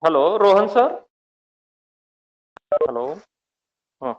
Hello, Rohan sir. Hello. Huh.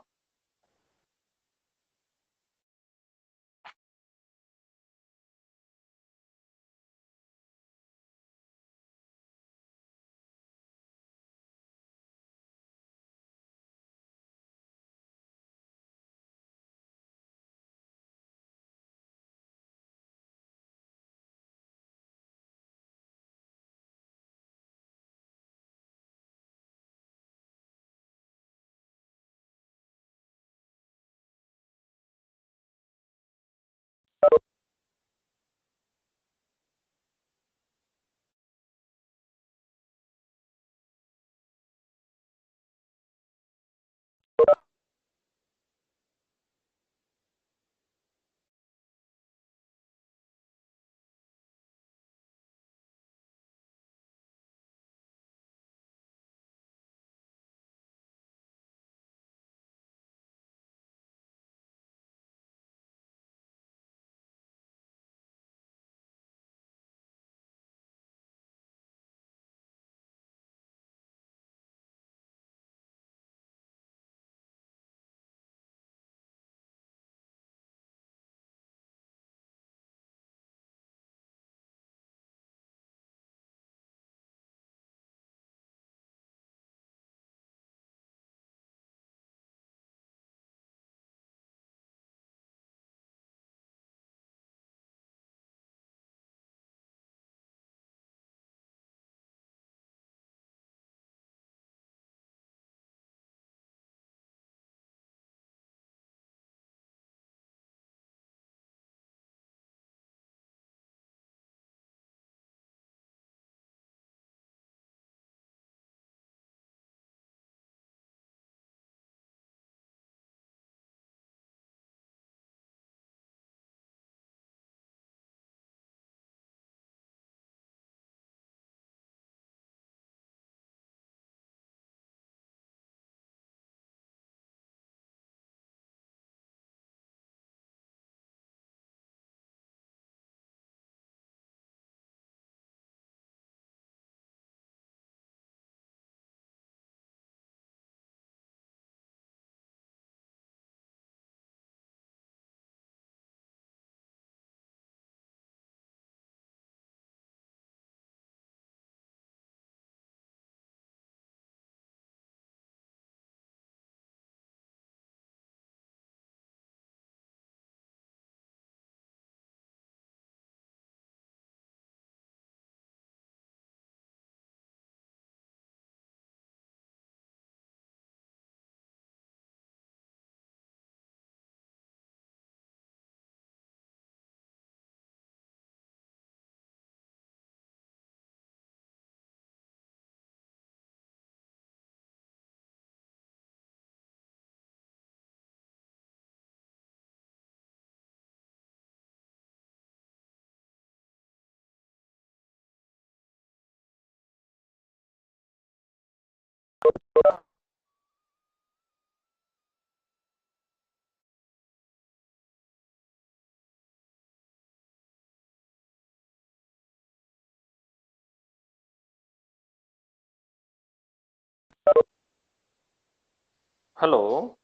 Hello.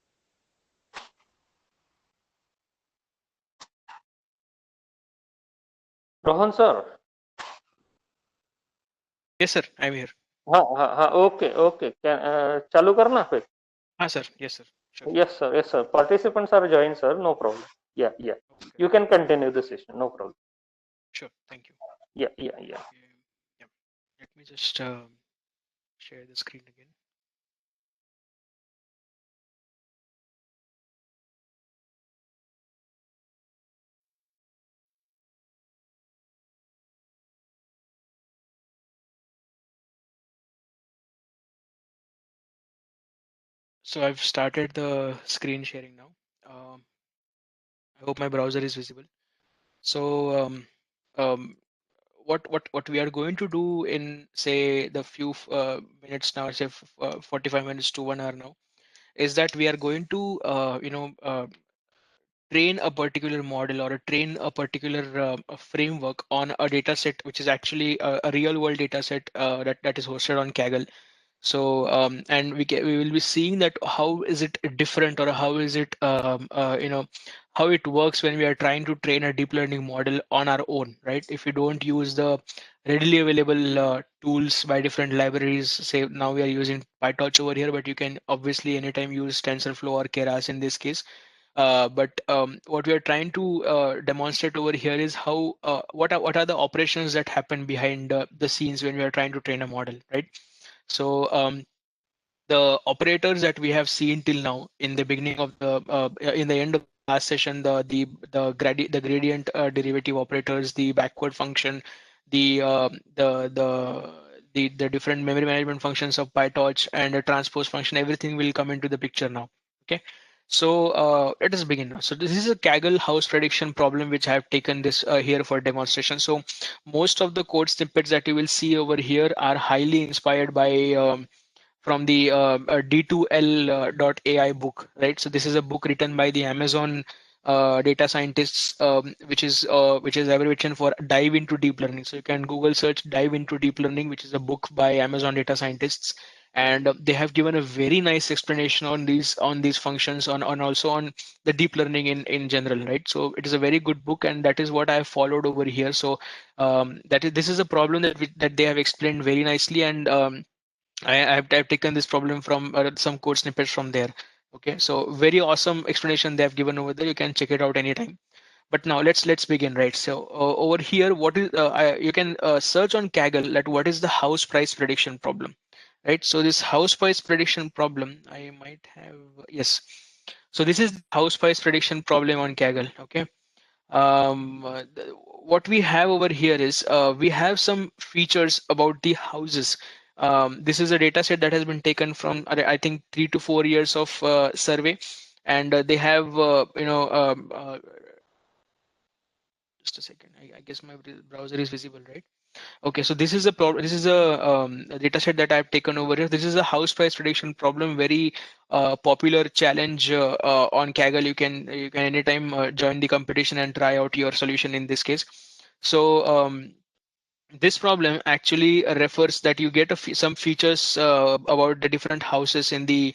Rohan sir. Yes, sir. I'm here. हाँ हाँ हाँ okay okay क्या चालू करना फिर Ah, sir. Yes, sir. Sure. yes sir participants are joined sir no problem yeah Okay. you can continue the session no problem Sure. Thank you. yeah Okay. Yeah. Let me just share the screen again. So I've started the screen sharing now. Um, I hope my browser is visible. So um, what we are going to do in say the few minutes now, say 45 minutes to 1 hour now, is that we are going to train a particular model or train a particular a framework on a data set which is actually a real world data set that is hosted on Kaggle. So and we will be seeing that how is it different, or how is it how it works when we are trying to train a deep learning model on our own, right? If we don't use the readily available tools by different libraries, say now we are using Pytorch over here, but you can obviously anytime use TensorFlow or Keras in this case. But what we are trying to demonstrate over here is how what are the operations that happen behind the scenes when we are trying to train a model, right? So the operators that we have seen till now in the beginning of the in the end of the last session, the gradient derivative operators, the backward function, the the different memory management functions of PyTorch, and a transpose function, everything will come into the picture now. Okay. So let us begin now. So this is a Kaggle house prediction problem which I have taken this here for demonstration. So most of the code snippets that you will see over here are highly inspired by from the D2L.ai book, right? So this is a book written by the Amazon data scientists, which is abbreviation for dive into deep learning. So you can Google search dive into deep learning, which is a book by Amazon data scientists, and they have given a very nice explanation on these functions, on also on the deep learning in general, right? So it is a very good book, and that is what I have followed over here. So this is a problem that they have explained very nicely, and I've taken this problem from some code snippets from there. Okay, so very awesome explanation they have given over there. You can check it out anytime. But now let's begin, right? So over here, what is you can search on Kaggle that what is the house price prediction problem, right? So this house price prediction problem, I might have, yes. So this is the house price prediction problem on Kaggle. Okay. What we have over here is we have some features about the houses. This is a data set that has been taken from I think 3 to 4 years of survey, and they have just a second. I guess my browser is visible, right? Okay, so this is a data set that I've taken over here. This is a house price prediction problem, very popular challenge on Kaggle. You can anytime join the competition and try out your solution in this case. So this problem actually refers that you get some features about the different houses in the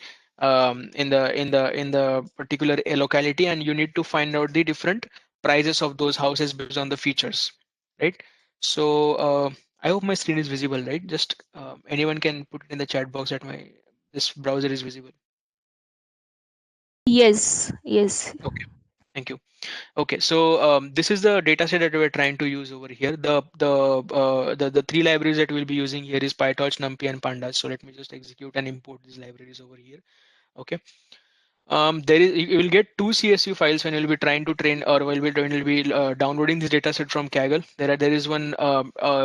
particular locality, and you need to find out the different prices of those houses based on the features, right? So I hope my screen is visible, right? Just anyone can put it in the chat box that my this browser is visible. Yes, yes. Okay, thank you. Okay, so this is the data set that we're trying to use over here. The three libraries that we'll be using here is PyTorch, NumPy, and Pandas. So let me just execute and import these libraries over here. Okay. There is you will get two CSV files when you'll be trying to train, or when you'll be downloading this data set from Kaggle. There is one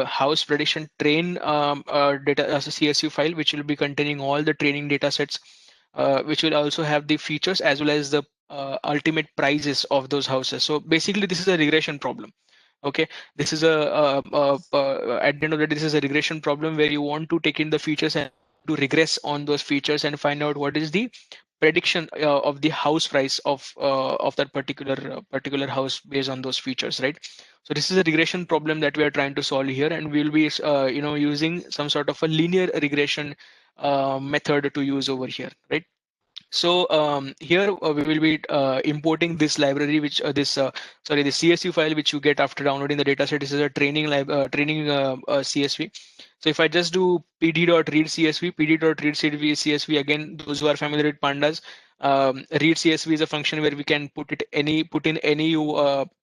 house prediction train data as a CSV file, which will be containing all the training data sets, which will also have the features as well as the ultimate prices of those houses. So basically, this is a regression problem. Okay, this is at the end of the day, this is a regression problem where you want to take in the features and to regress on those features and find out what is the prediction of the house price of that particular house based on those features, right? So this is a regression problem that we are trying to solve here, and we'll be using some sort of a linear regression method to use over here, right? So here we will be importing this library, which sorry, the CSV file which you get after downloading the dataset. This is a training CSV. So if I just do pd.read CSV, pd.read CSV, again, those who are familiar with pandas, read CSV is a function where we can put in any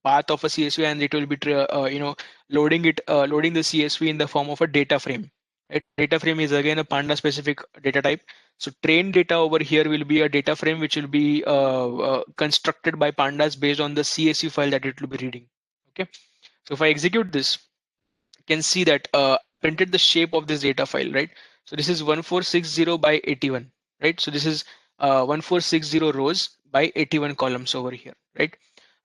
path of a CSV, and it will be loading the CSV in the form of a data frame. Right? Data frame is again a panda specific data type. So trained data over here will be a data frame which will be constructed by pandas based on the CSV file that it will be reading. Okay. So if I execute this, you can see that printed the shape of this data file, right? So this is 1460 by 81, right? So this is 1460 rows by 81 columns over here, right?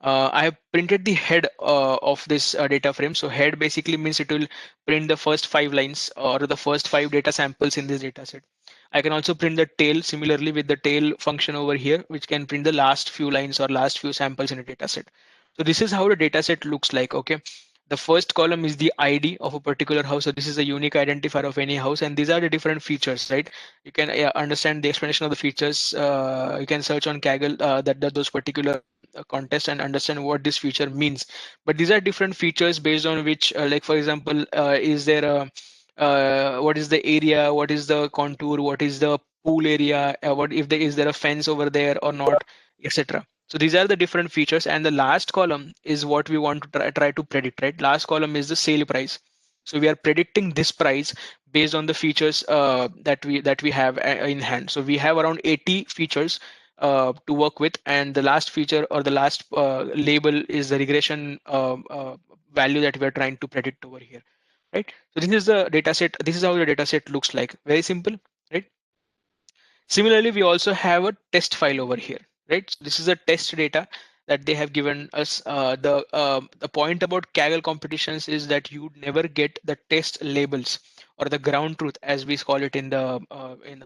I have printed the head of this data frame. So head basically means it will print the first 5 lines or the first 5 data samples in this data set. I can also print the tail similarly with the tail function over here, which can print the last few lines or last few samples in a data set. So this is how the data set looks like. Okay. The first column is the ID of a particular house. So this is a unique identifier of any house, and these are the different features, right? You can understand the explanation of the features. You can search on Kaggle that those particular contests and understand what this feature means. But these are different features based on which, like for example, is there a what is the area, what is the contour, what is the pool area, what if there is there a fence over there or not, etc. So these are the different features, and the last column is what we want to try to predict, right? Last column is the sale price. So we are predicting this price based on the features that we have in hand. So we have around 80 features to work with, and the last feature or the last label is the regression value that we are trying to predict over here, right? So this is the data set. This is how the data set looks like. Very simple, right? Similarly, we also have a test file over here, right? So this is a test data that they have given us. The point about Kaggle competitions is that you never get the test labels or the ground truth, as we call it in the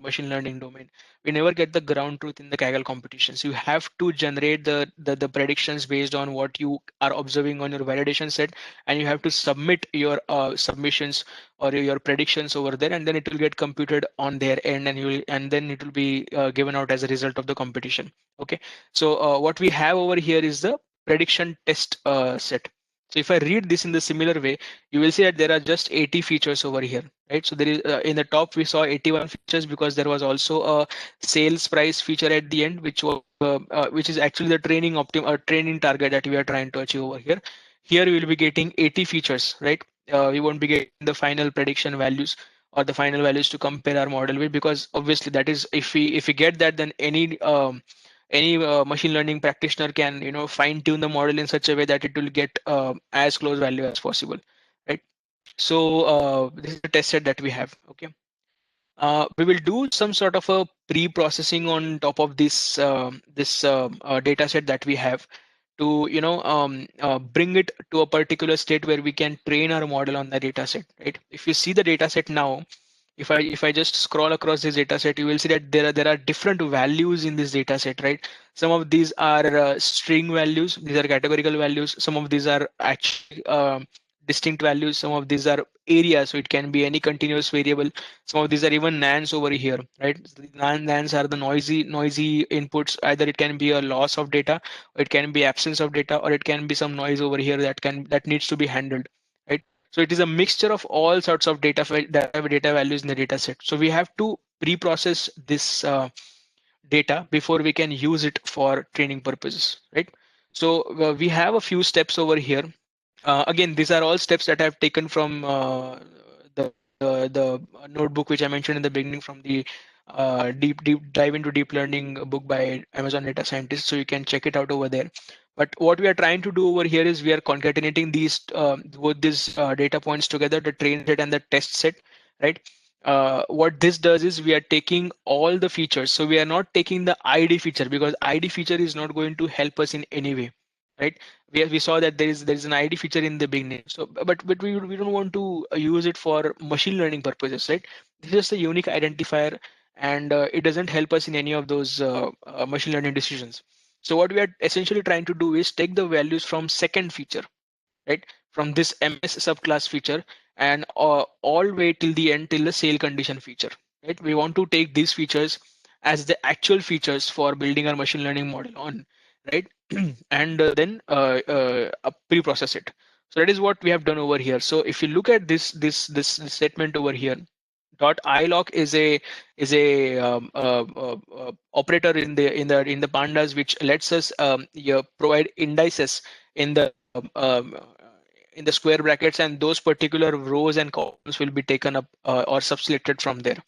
machine learning domain. We never get the ground truth in the Kaggle competitions. You have to generate the predictions based on what you are observing on your validation set, and you have to submit your submissions or your predictions over there, and then it will get computed on their end, and then it will be given out as a result of the competition. Okay, so what we have over here is the prediction test set. So if I read this in the similar way, you will see that there are just 80 features over here, right? So there is in the top we saw 81 features because there was also a sales price feature at the end, which is actually the training target that we are trying to achieve over here. Here we will be getting 80 features, right? We won't be getting the final prediction values or the final values to compare our model with, because obviously that is, if we get that, then any machine learning practitioner can fine tune the model in such a way that it will get as close value as possible, right? So this is the test set that we have. Okay, we will do some sort of a pre-processing on top of this data set that we have to bring it to a particular state where we can train our model on the data set, right? If you see the data set now, if I just scroll across this data set, you will see that there are different values in this data set, right? Some of these are string values, these are categorical values. Some of these are actually distinct values. Some of these are areas, so it can be any continuous variable. Some of these are even nans over here, right? So the nans are the noisy inputs. Either it can be a loss of data, or it can be absence of data, or it can be some noise over here that needs to be handled, right? So it is a mixture of all sorts of data values in the data set. So we have to pre-process this data before we can use it for training purposes, right? So we have a few steps over here. Again, these are all steps that I've taken from the notebook which I mentioned in the beginning, from the deep dive into deep learning book by Amazon data scientists. So you can check it out over there. But what we are trying to do over here is we are concatenating both these data points together, the train set and the test set, right? What this does is we are taking all the features. So we are not taking the ID feature, because ID feature is not going to help us in any way, right? We saw that there is an ID feature in the beginning. So but we don't want to use it for machine learning purposes, right? This is just a unique identifier, and it doesn't help us in any of those machine learning decisions. So what we are essentially trying to do is take the values from second feature, right? From this MS subclass feature, and all way till the end, till the sale condition feature, right? We want to take these features as the actual features for building our machine learning model on, right? And then pre-process it. So that is what we have done over here. So if you look at this statement over here, dot iloc is a operator in the pandas, which lets us provide indices in the um, in the square brackets, and those particular rows and columns will be taken up or subselected from there.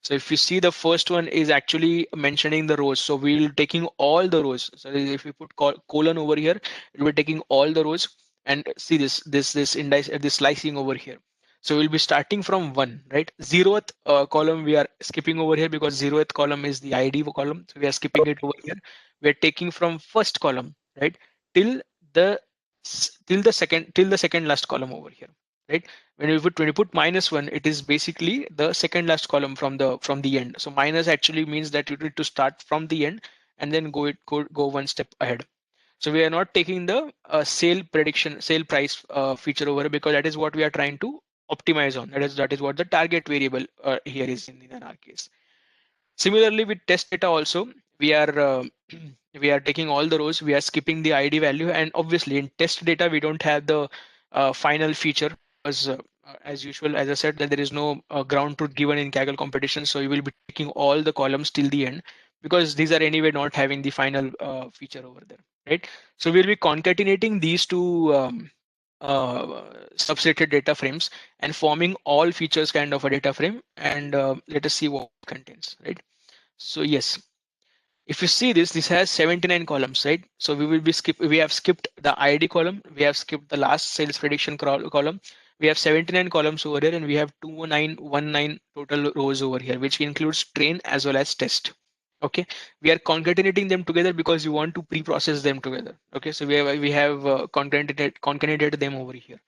So if you see, the first one is actually mentioning the rows, so we'll taking all the rows. So if we put colon over here, it will be taking all the rows, and see this index, this slicing over here. So we'll be starting from 1, right? Zeroth column we are skipping over here, because zeroth column is the ID column. So we are skipping it over here. We're taking from first column, right, till the till the second last column over here, right? When you put -1, it is basically the second last column from the end. So minus actually means that you need to start from the end and then go one step ahead. So we are not taking the sale prediction, sale price feature over, because that is what we are trying to optimize on. That is what the target variable here is in our case. Similarly, with test data also, we are we are taking all the rows, we are skipping the ID value, and obviously in test data we don't have the final feature, because as usual, as I said, that there is no ground truth given in Kaggle competition, so you will be taking all the columns till the end, because these are anyway not having the final feature over there, right? So we'll be concatenating these two subsetted data frames and forming all features kind of a data frame, and let us see what it contains, right? So yes, if you see this, this has 79 columns, right? So we have skipped the ID column, we have skipped the last sales prediction column. We have 79 columns over here, and we have 2919 total rows over here, which includes train as well as test. Okay, we are concatenating them together because we want to pre-process them together. Okay, so we have concatenated them over here.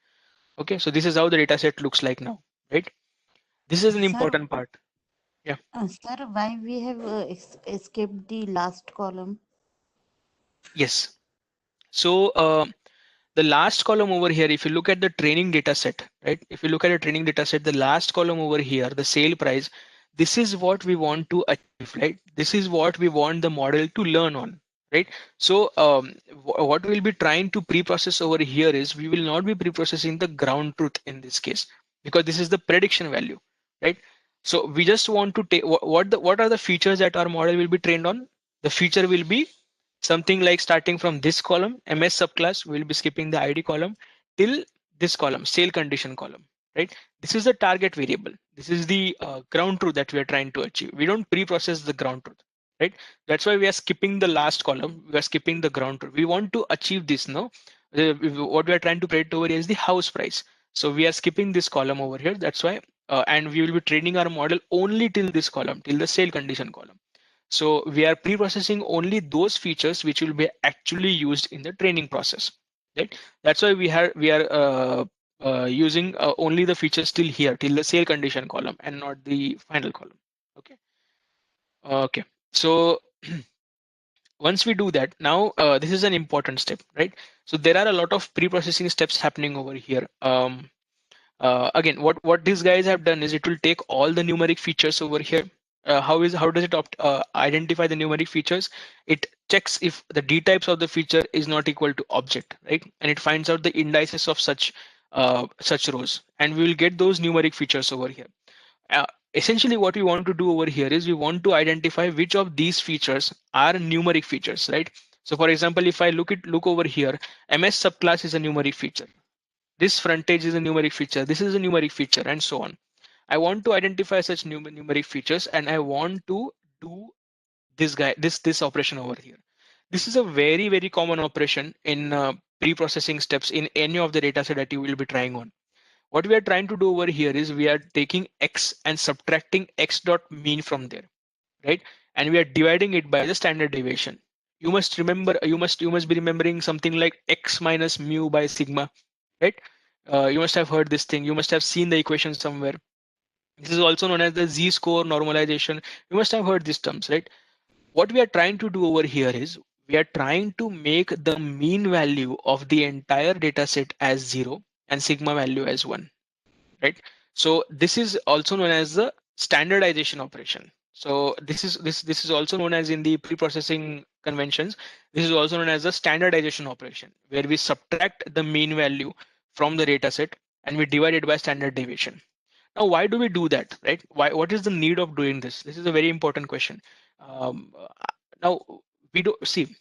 Okay, so this is how the data set looks like now, right? This is an Sir, important part. Yeah. sir, why we have escaped the last column? Yes. So the last column over here, if you look at the training data set, right? If you look at a training data set, the last column over here, the sale price, this is what we want to achieve, right? This is what we want the model to learn on, right? So what we'll be trying to pre-process over here is we will not be pre-processing the ground truth in this case, because this is the prediction value, right? So we just want to take what are the features that our model will be trained on. The feature will be something like starting from this column ms subclass, we'll be skipping the id column till this column sale condition column, right? This is the target variable, this is the ground truth that we are trying to achieve. We don't pre-process the ground truth, right? That's why we are skipping the last column, we are skipping the ground truth. We want to achieve this now. What we are trying to predict over here is the house price, so we are skipping this column over here. That's why and we will be training our model only till this column, till the sale condition column. So we are pre-processing only those features which will be actually used in the training process, right? That's why we are using only the features till here, till the sale condition column, and not the final column. Okay. Okay. So once we do that, now this is an important step, right? So there are a lot of pre-processing steps happening over here. Again, what these guys have done is it will take all the numeric features over here. How does it identify the numeric features? It checks if the d types of the feature is not equal to object, right? And it finds out the indices of such rows, and we will get those numeric features over here. Essentially, what we want to do over here is we want to identify which of these features are numeric features, right? So for example, if I look over here, ms subclass is a numeric feature, this frontage is a numeric feature, this is a numeric feature, and so on. I want to identify such numeric features, and I want to do this operation over here. This is a very common operation in pre-processing steps in any of the data set that you will be trying on. What we are trying to do over here is we are taking x and subtracting x dot mean from there, right? And we are dividing it by the standard deviation. You must remember, you must be remembering something like x minus mu by sigma, right? You must have heard this thing, you must have seen the equation somewhere. This is also known as the z-score normalization. You must have heard these terms, right? What we are trying to do over here is we are trying to make the mean value of the entire data set as 0 and sigma value as 1, right? So this is also known as the standardization operation. So this is also known as, in the pre-processing conventions, this is also known as the standardization operation, where we subtract the mean value from the data set and we divide it by standard deviation. Now, why do we do that, right? What is the need of doing this? This is a very important question. Now we do see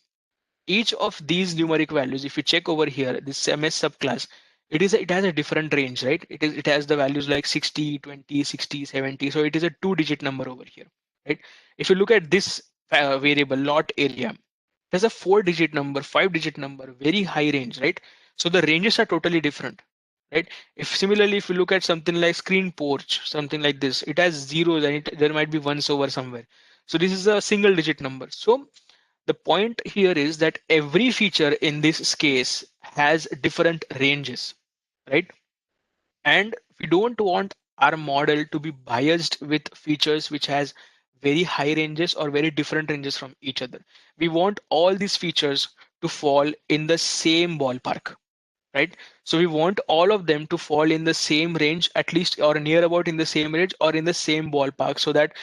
each of these numeric values. If you check over here, this ms subclass, it has a different range, right? It has the values like 60, 20, 60, 70. So it is a 2-digit number over here, right? If you look at this variable lot area, it has a 4-digit number, 5-digit number, very high range, right? So the ranges are totally different, right? If similarly, if you look at something like screen porch, something like this, it has zeros and there might be ones over somewhere. So this is a single digit number. So the point here is that every feature in this case has different ranges, right? And we don't want our model to be biased with features which has very high ranges or very different ranges from each other. We want all these features to fall in the same ballpark, right? So we want all of them to fall in the same range, at least, or near about in the same range or in the same ballpark, so that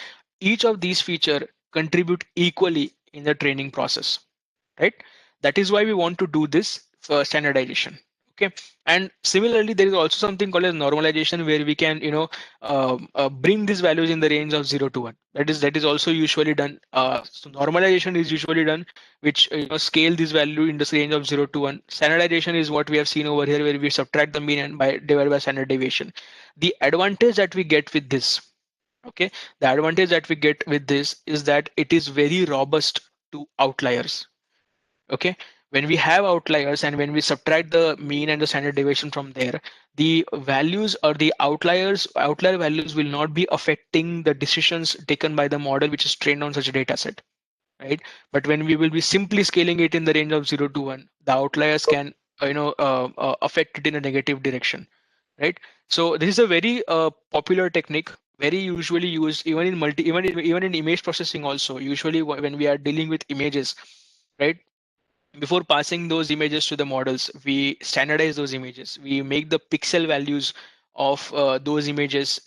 each of these feature contribute equally in the training process, right? That is why we want to do this for standardization. Okay, and similarly, there is also something called as normalization, where we can, bring these values in the range of 0 to 1. That is also usually done. So normalization is usually done, which scale this value in this range of 0 to 1. Standardization is what we have seen over here, where we subtract the mean and by divided by standard deviation. The advantage that we get with this, okay, the advantage that we get with this is that it is very robust to outliers. Okay, when we have outliers and when we subtract the mean and the standard deviation from there, the values or the outlier values will not be affecting the decisions taken by the model which is trained on such a data set, right? But when we will be simply scaling it in the range of 0 to 1, the outliers can affect it in a negative direction, right? So this is a very popular technique, very usually used even in even in image processing also. Usually when we are dealing with images, right, before passing those images to the models, we standardize those images. We make the pixel values of those images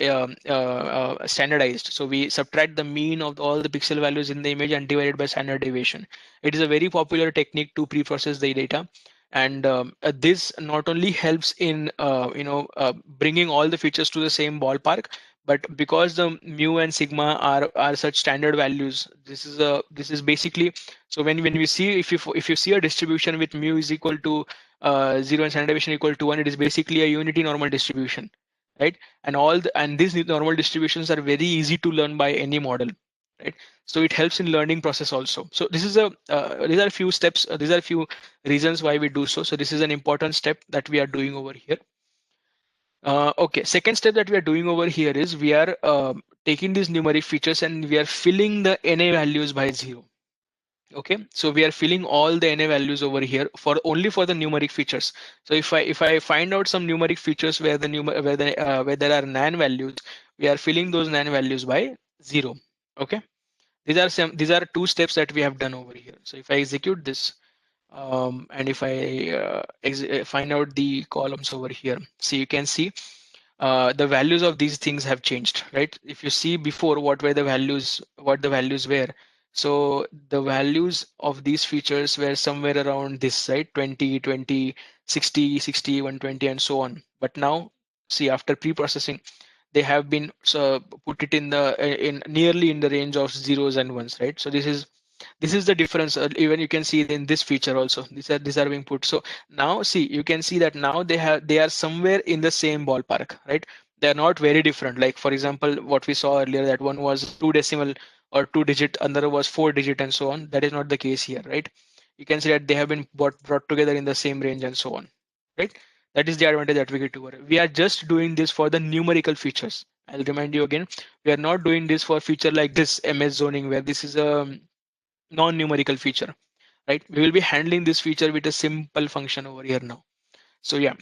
standardized. So we subtract the mean of all the pixel values in the image and divide it by standard deviation. It is a very popular technique to pre-process the data. And this not only helps in bringing all the features to the same ballpark, but because the mu and sigma are such standard values, this is basically, so when we see, if you see a distribution with mu is equal to 0 and standard deviation equal to 1, it is basically a unity normal distribution, right? And these normal distributions are very easy to learn by any model, right? So it helps in learning process also. So this is these are a few steps. These are a few reasons why we do so. So this is an important step that we are doing over here. Okay, second step that we are doing over here is we are taking these numeric features and we are filling the NA values by 0. Okay, so we are filling all the NA values over here for only for the numeric features. So if I find out some numeric features where where there are NaN values, we are filling those NaN values by 0. Okay, these are two steps that we have done over here. So if I execute this, and if I find out the columns over here, so you can see the values of these things have changed, right? If you see before what the values were, so the values of these features were somewhere around this, right? 20, 20, 60, 60, 120, and so on. But now, see, after pre-processing, they have been put it in the in nearly in the range of zeros and ones, right? So this is the difference. Even you can see in this feature also, these are being put. So now see, you can see that now they are somewhere in the same ballpark, right? They are not very different. Like for example, what we saw earlier, that one was 2 decimal or 2 digit, another was 4 digit, and so on. That is not the case here, right? You can see that they have been brought together in the same range and so on, right? That is the advantage that we get over. We are just doing this for the numerical features. I'll remind you again, we are not doing this for feature like this MS zoning, where this is a non-numerical feature, right? We will be handling this feature with a simple function over here now. So yeah,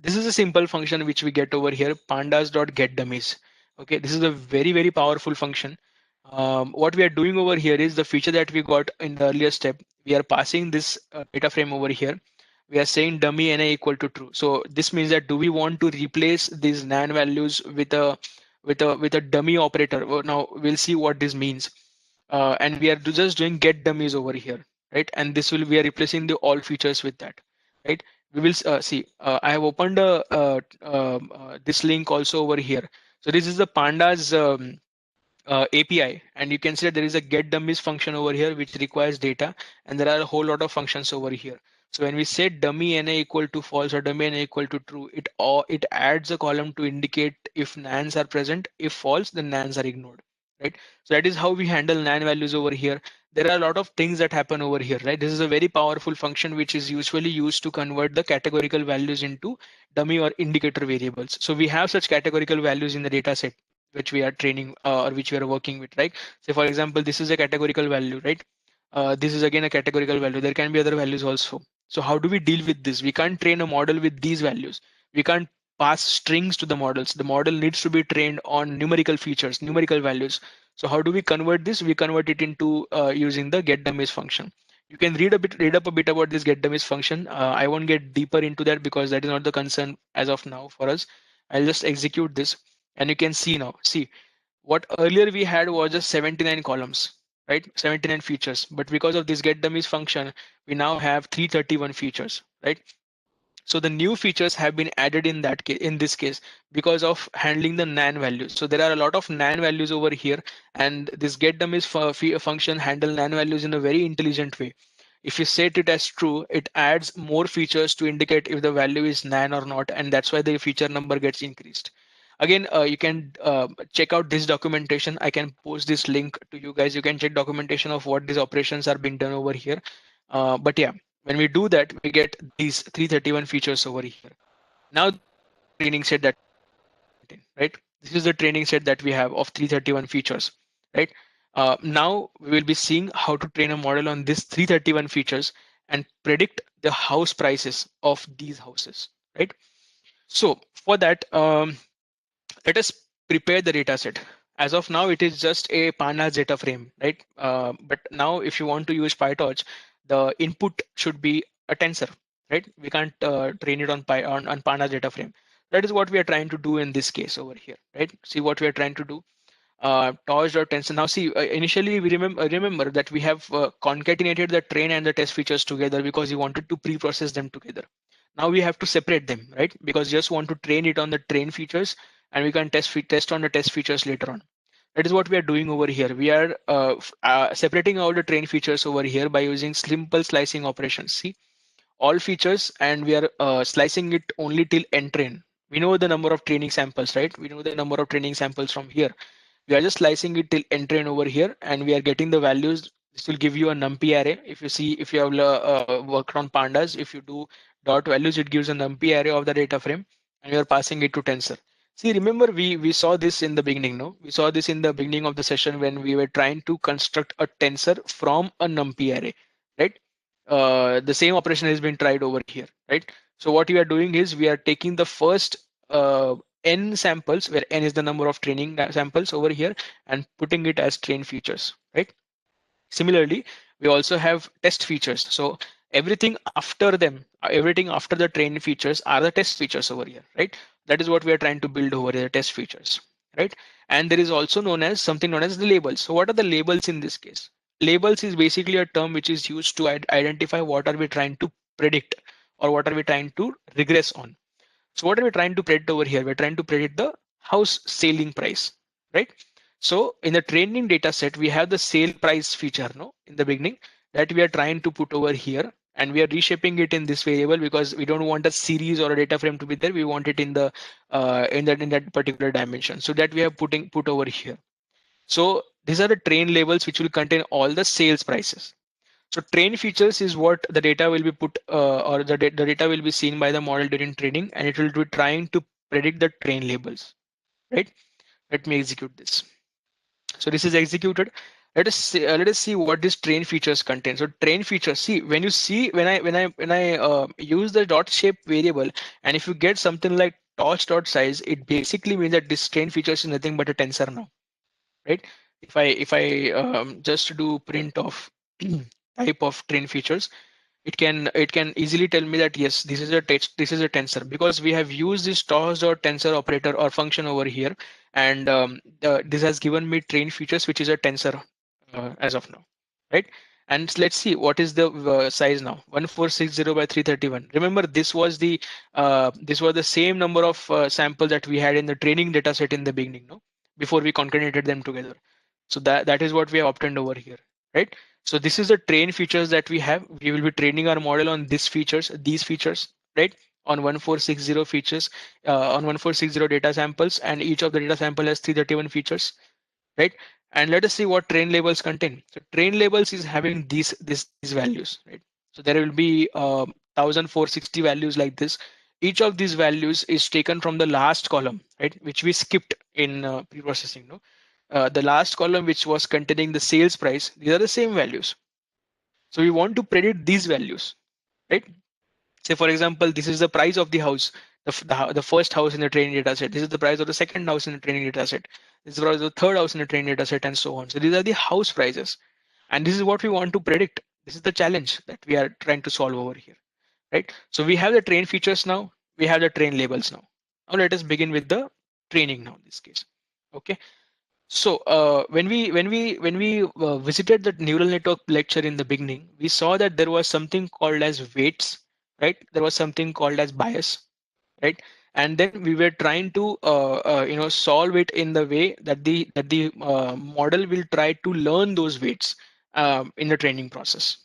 this is a simple function which we get over here, pandas.getDummies. Okay, this is a very powerful function. What we are doing over here is the feature that we got in the earlier step. We are passing this data frame over here. We are saying dummy NA equal to true. So this means that do we want to replace these NaN values with a dummy operator? Well, now we'll see what this means. And we are just doing get dummies over here, right? And this will, we are replacing the all features with that, right? We will see. I have opened this link also over here. So this is the pandas API, and you can see that there is a get dummies function over here which requires data, and there are a whole lot of functions over here. So when we say dummy NA equal to false or dummy NA equal to true, it adds a column to indicate if nans are present. If false, then nans are ignored, right? So that is how we handle nan values over here. There are a lot of things that happen over here, right? This is a very powerful function which is usually used to convert the categorical values into dummy or indicator variables. So we have such categorical values in the data set which we are training or which we are working with, right? So for example, this is a categorical value, right? This is again a categorical value. There can be other values also. So how do we deal with this? We can't train a model with these values. We can't pass strings to the models. The model needs to be trained on numerical features, numerical values. So how do we convert this? We convert it into using the get dummies function. You can read up a bit about this get dummies function. I won't get deeper into that because that is not the concern as of now for us. I'll just execute this, and you can see now. See, what earlier we had was just 79 columns, right? 79 features, but because of this get dummies function, we now have 331 features, right? So the new features have been added in that case, in this case, because of handling the nan values. So there are a lot of nan values over here, and this get dummies function handle nan values in a very intelligent way. If you set it as true, it adds more features to indicate if the value is nan or not, and that's why the feature number gets increased. Again, you can check out this documentation. I can post this link to you guys. You can check documentation of what these operations are being done over here. But yeah, when we do that, we get these 331 features over here. Now, training set that, right? This is the training set that we have of 331 features, right? Now we will be seeing how to train a model on this 331 features and predict the house prices of these houses, right? So for that, let us prepare the data set. As of now, it is just a Pandas data frame, right? But now if you want to use Pytorch, the input should be a tensor, right? We can't train it on Pandas data frame. That is what we are trying to do in this case over here, right? See what we are trying to do. Torch.tensor. Now see, initially we remember that we have concatenated the train and the test features together because we wanted to pre-process them together. Now we have to separate them, right? Because we just want to train it on the train features, and we can test on the test features later on. That is what we are doing over here. We are separating out the train features over here by using simple slicing operations. See, all features, and we are slicing it only till entrain. We know the number of training samples, right? We know the number of training samples from here. We are just slicing it till entrain over here, and we are getting the values. This will give you a numpy array. If you see, if you have worked on pandas, if you do dot values, it gives a numpy array of the data frame, and we are passing it to tensor. See, remember we saw this in the beginning, no? We saw this in the beginning of the session when we were trying to construct a tensor from a numpy array, right? The same operation has been tried over here, right? So what we are doing is we are taking the first n samples, where n is the number of training samples over here, and putting it as train features, right? Similarly, we also have test features. So everything after them, everything after the train features are the test features over here, right? That is what we are trying to build over here, test features, right? And there is also known as something known as the labels. So what are the labels in this case? Labels is basically a term which is used to identify what are we trying to predict or what are we trying to regress on. So what are we trying to predict over here? We're trying to predict the house selling price, right? So in the training data set, we have the sale price feature, no, in the beginning, that we are trying to put over here, and we are reshaping it in this variable because we don't want a series or a data frame to be there. We want it in the in that particular dimension. So that we are put over here. So these are the train labels which will contain all the sales prices. So train features is what the data will be put or the data will be seen by the model during training, and it will be trying to predict the train labels, right? Let me execute this. So this is executed. Let us see what this train features contain. So train features, see, when you see when I use the dot shape variable, and if you get something like torch.size, it basically means that this train features is nothing but a tensor now, right? If I just do print of type of train features, it can easily tell me that yes, this is a text, this is a tensor, because we have used this toss.tensor operator or function over here, and this has given me train features, which is a tensor as of now, right? And let's see what is the size now. 1460 by 331. Remember, this was the same number of samples that we had in the training data set in the beginning, no? Before we concatenated them together. So that is what we have obtained over here, right? So this is the train features that we have. We will be training our model on these features, right? On 1460 features, on 1460 data samples, and each of the data sample has 331 features, right? And let us see what train labels contain. So train labels is having these values, right? So there will be 1460 values like this. Each of these values is taken from the last column, right? Which we skipped in pre-processing, no? The last column, which was containing the sales price, these are the same values. So we want to predict these values, right? Say, for example, this is the price of the house, the first house in the training data set. This is the price of the second house in the training data set. This is the price of the third house in the training data set, and so on. So these are the house prices. And this is what we want to predict. This is the challenge that we are trying to solve over here, right? So we have the train features now, we have the train labels now. Now let us begin with the training now in this case. Okay. So when we visited the neural network lecture in the beginning, we saw that there was something called as weights, right? There was something called as bias, right? And then we were trying to solve it in the way that the model will try to learn those weights in the training process,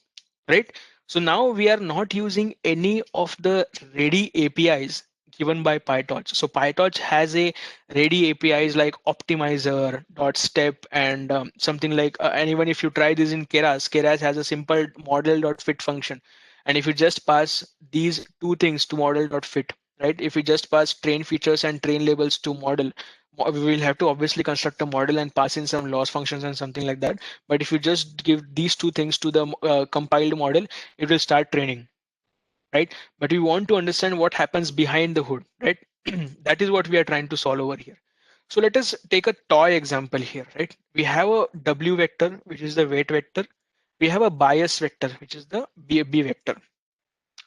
right? So now we are not using any of the ready APIs given by Pytorch. So Pytorch has a ready APIs like optimizer, dot step, and something like and even if you try this in Keras has a simple model dot fit function. And if you just pass these two things to model dot fit, right? If we just pass train features and train labels to model, we will have to obviously construct a model and pass in some loss functions and something like that. But if you just give these two things to the compiled model, it will start training, right? But we want to understand what happens behind the hood, right? That is what we are trying to solve over here. So let us take a toy example here, right? We have a W vector, which is the weight vector. We have a bias vector, which is the B vector.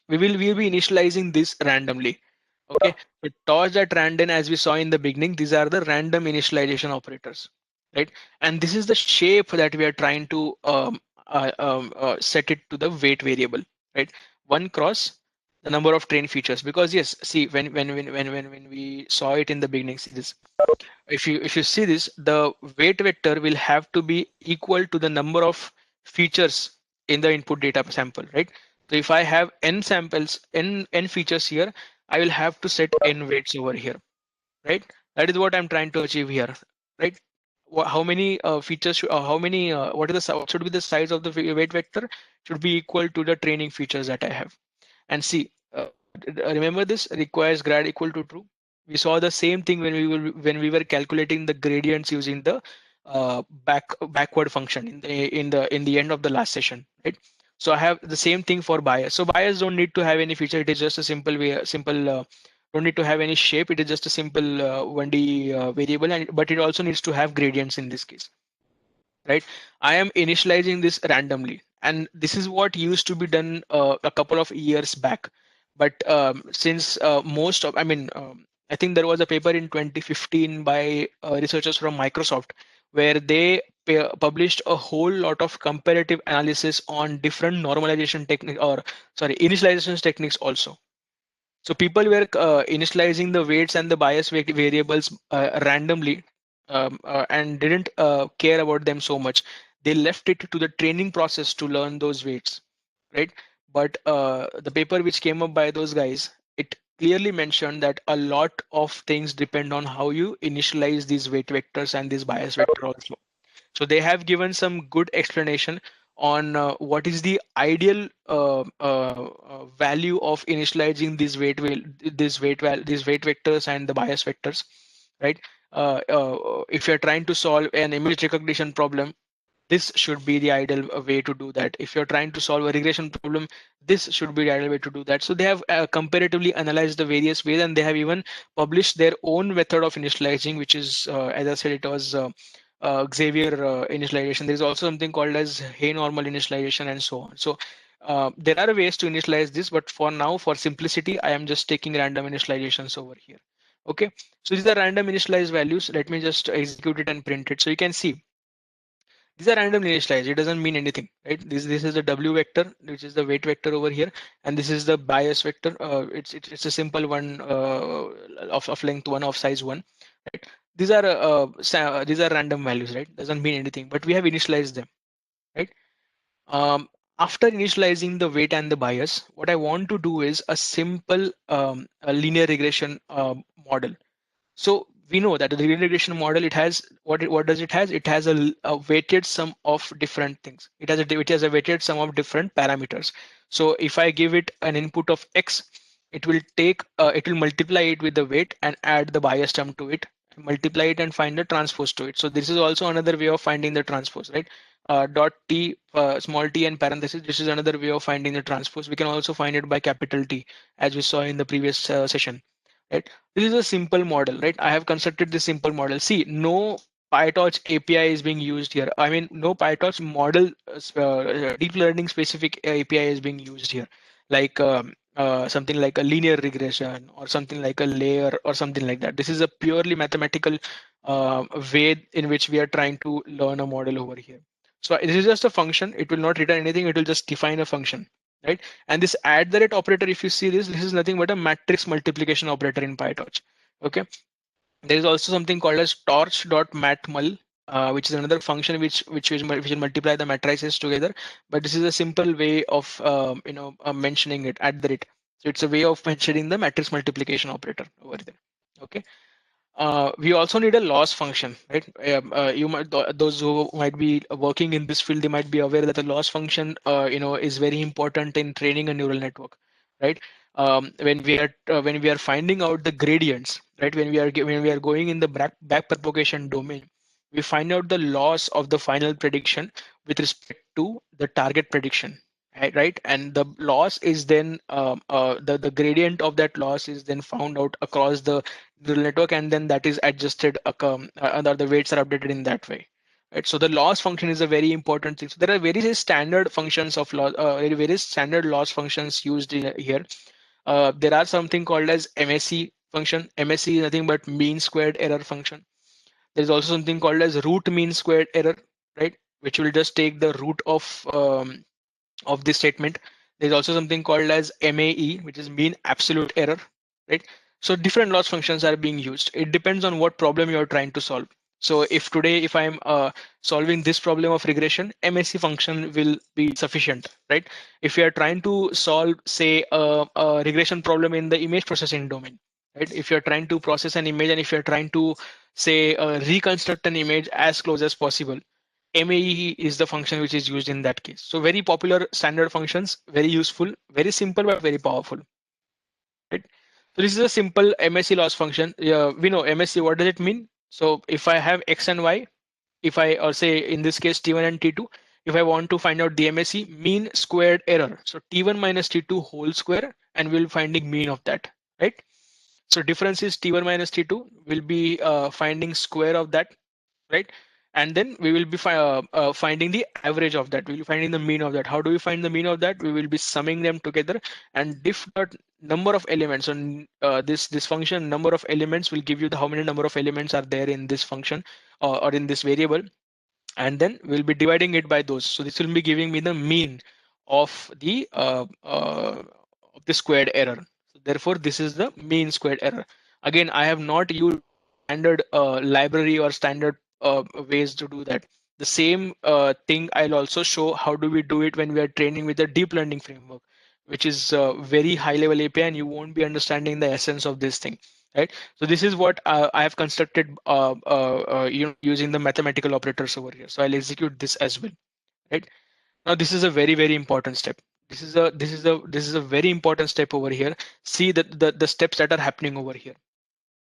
We'll be initializing this randomly. Okay, so torch at random, as we saw in the beginning, these are the random initialization operators, right? And this is the shape that we are trying to set it to the weight variable, right? One cross the number of train features, because yes, see, when we saw it in the beginning, see this. If you see this, the weight vector will have to be equal to the number of features in the input data sample, right? So if I have n samples, n features here, I will have to set n weights over here, right? That is what I'm trying to achieve here, right? How many features? How many? What is what should be the size of the weight vector? Should be equal to the training features that I have. And see, remember this requires grad equal to true. We saw the same thing when we were calculating the gradients using the backward function in the end of the last session, right? So I have the same thing for bias. So bias don't need to have any feature. It is just a simple don't need to have any shape. It is just a simple 1D variable, and but it also needs to have gradients in this case, right? I am initializing this randomly, and this is what used to be done a couple of years back. But since most of, I think there was a paper in 2015 by researchers from Microsoft where they published a whole lot of comparative analysis on different normalization technique, or sorry, initialization techniques also. So people were initializing the weights and the bias variables randomly, and didn't care about them so much. They left it to the training process to learn those weights, right? But the paper which came up by those guys, it clearly mentioned that a lot of things depend on how you initialize these weight vectors and this bias vector also. So they have given some good explanation on what is the ideal value of initializing these weight vectors and the bias vectors, right? If you're trying to solve an image recognition problem, this should be the ideal way to do that. If you're trying to solve a regression problem, this should be the ideal way to do that. So they have comparatively analyzed the various ways, and they have even published their own method of initializing, which is, as I said, it was Xavier initialization. There's also something called as Hey normal initialization, and so on. So there are ways to initialize this, but for now, for simplicity, I am just taking random initializations over here. Okay, so these are random initialized values. Let me just execute it and print it. So you can see these are randomly initialized. It doesn't mean anything, right? This is the W vector, which is the weight vector over here, and this is the bias vector. It's a simple one of length one, of size one, right? These are random values, right? Doesn't mean anything, but we have initialized them, right? After initializing the weight and the bias, what I want to do is a simple a linear regression model. So we know that the linear regression model, it has what does it has? It has a weighted sum of different things. It has a weighted sum of different parameters. So if I give it an input of x, it will multiply it with the weight and add the bias term to it, multiply it and find the transpose to it. So this is also another way of finding the transpose, right? Dot t, small t and parenthesis. This is another way of finding the transpose. We can also find it by capital T, as we saw in the previous session, right? This is a simple model, right? I have constructed this simple model. See, no PyTorch API is being used here. I mean, no PyTorch model, deep learning specific API is being used here, like something like a linear regression or something like a layer or something like that. This is a purely mathematical way in which we are trying to learn a model over here. So this is just a function. It will not return anything. It will just define a function, right? And this @ operator, if you see this, this is nothing but a matrix multiplication operator in PyTorch. Okay. There is also something called as torch.matmul, which is another function which will multiply the matrices together. But this is a simple way of mentioning it @. So it's a way of mentioning the matrix multiplication operator over there. Okay. We also need a loss function, right? You might, those who might be working in this field, they might be aware that the loss function, is very important in training a neural network, right? When we are finding out the gradients, right? When we are going in the back propagation domain, we find out the loss of the final prediction with respect to the target prediction, right? And the loss is then the gradient of that loss is then found out across the neural network, and then that is adjusted, and the weights are updated in that way, right? So the loss function is a very important thing. So there are various standard functions of loss, various standard loss functions used here. There are something called as MSE function. MSE is nothing but mean squared error function. There is also something called as root mean squared error, right? Which will just take the root of this statement. There's also something called as MAE, which is mean absolute error, right? So different loss functions are being used. It depends on what problem you're trying to solve. So if today, if I'm solving this problem of regression, MSE function will be sufficient, right? If you are trying to solve, say, a regression problem in the image processing domain, right? If you're trying to process an image and if you're trying to, say, reconstruct an image as close as possible, MAE is the function which is used in that case. So very popular standard functions, very useful, very simple, but very powerful, right? So this is a simple MSE loss function. We know MSE, what does it mean? So if I have X and Y, if I, or say in this case, T1 and T2, if I want to find out the MSE, mean squared error. So T1 minus T2 whole square, and we'll finding mean of that, right? So difference is T1 minus T2 will be finding square of that, right? And then we will be finding the average of that. We will be finding the mean of that. How do we find the mean of that? We will be summing them together, and diff dot number of elements on this function, number of elements will give you the how many number of elements are there in this function or in this variable, and then we'll be dividing it by those. So this will be giving me the mean of the squared error. So therefore, this is the mean squared error. Again, I have not used standard library or standard ways to do that. The same thing I'll also show how do we do it when we are training with a deep learning framework, which is very high level API, and you won't be understanding the essence of this thing, right? So this is what I have constructed using the mathematical operators over here. So I'll execute this as well, right? Now this is a very important step. This is a very important step over here. See the steps that are happening over here.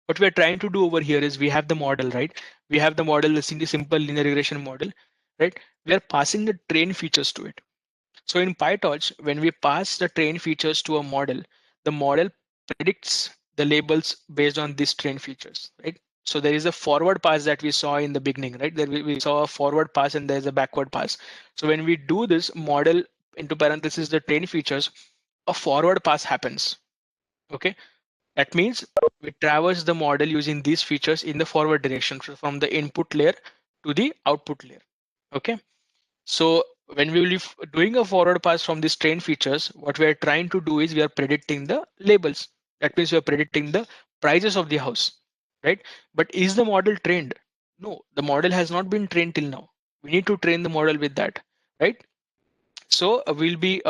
What we're trying to do over here is we have the model, right? We have the model, the simple linear regression model, right? We are passing the train features to it. So in PyTorch, when we pass the train features to a model, the model predicts the labels based on these train features, right? So there is a forward pass that we saw in the beginning, right? There we saw a forward pass and there's a backward pass. So when we do this model into parentheses the train features, a forward pass happens. Okay, that means we traverse the model using these features in the forward direction, so from the input layer to the output layer. Okay. So when we will be doing a forward pass from these train features, what we are trying to do is we are predicting the labels. That means we are predicting the prices of the house, right? But is the model trained? No, the model has not been trained till now. We need to train the model with that, right? So we'll be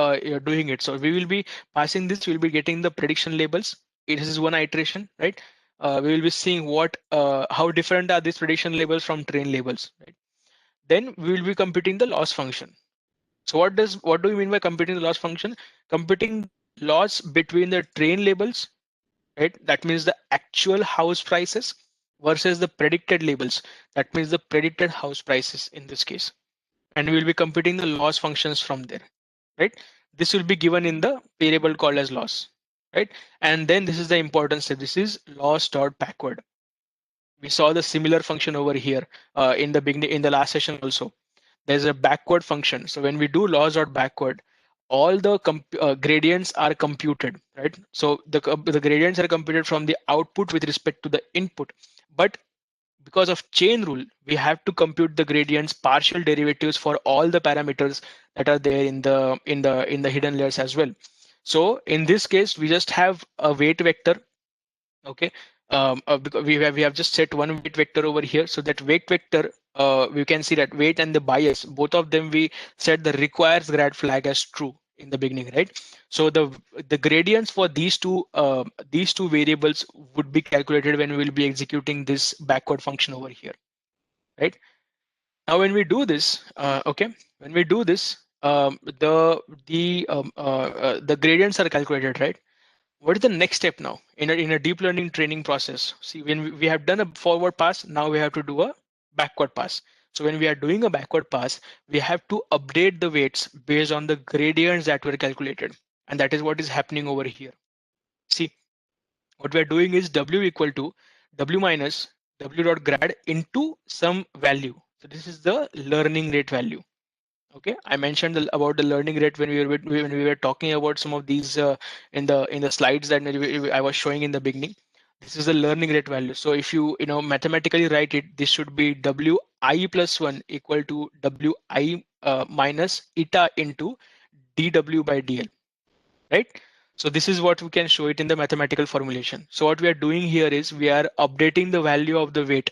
doing it. So we will be passing this, we'll be getting the prediction labels. It is one iteration, right? We will be seeing how different are these prediction labels from train labels, right? Then we will be computing the loss function. So what do you mean by computing the loss function? Computing loss between the train labels, right? That means the actual house prices versus the predicted labels. That means the predicted house prices in this case. And we will be computing the loss functions from there, right? This will be given in the variable called as loss, right? And then this is the important step. This is loss dot backward. We saw the similar function over here in the beginning, in the last session also. There's a backward function. So when we do loss.backward, all the gradients are computed, right? So the gradients are computed from the output with respect to the input. But because of chain rule, we have to compute the gradients partial derivatives for all the parameters that are there in the hidden layers as well. So in this case, we just have a weight vector. Okay, because we have just set one weight vector over here. So that weight vector, we can see that weight and the bias, both of them we set the requires grad flag as true in the beginning, right? So the gradients for these two variables would be calculated when we will be executing this backward function over here, right? Now when we do this, okay, when we do this, the gradients are calculated, right? What is the next step now in a deep learning training process? See, when we have done a forward pass, now we have to do a backward pass. So when we are doing a backward pass, we have to update the weights based on the gradients that were calculated. And that is what is happening over here. See, what we are doing is W equal to W minus W dot grad into some value. So this is the learning rate value. Okay, I mentioned about the learning rate when we were talking about some of these in the slides that I was showing in the beginning. This is the learning rate value. So if you mathematically write it, this should be Wi plus 1 equal to Wi minus eta into dw by dl, right? So this is what we can show it in the mathematical formulation. So what we are doing here is we are updating the value of the weight.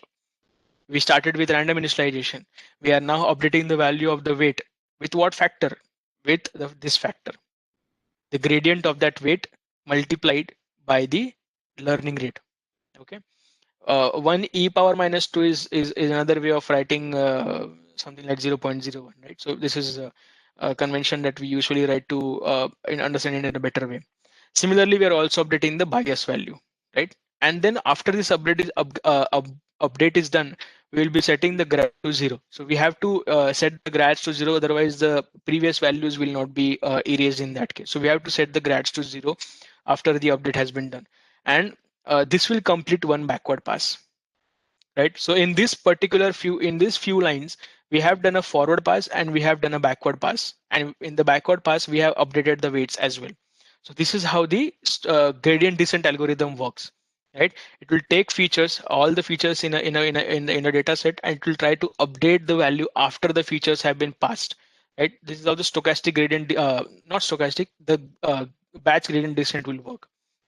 We started with random initialization. We are now updating the value of the weight with what factor? With this factor, the gradient of that weight multiplied by the learning rate. Okay. 1 e power minus 2 is another way of writing something like 0.01, right? So this is a convention that we usually write to in understanding it in a better way. Similarly, we are also updating the bias value, right? And then after this update is done, we will be setting the grad to 0. So we have to set the grads to 0, otherwise the previous values will not be erased in that case. So we have to set the grads to 0 after the update has been done. And this will complete one backward pass, right? So in this few lines, we have done a forward pass and we have done a backward pass. And in the backward pass, we have updated the weights as well. So this is how the gradient descent algorithm works, right? It will take features, all the features in a data set, and it will try to update the value after the features have been passed, right? This is how the stochastic gradient, not stochastic, the batch gradient descent will work,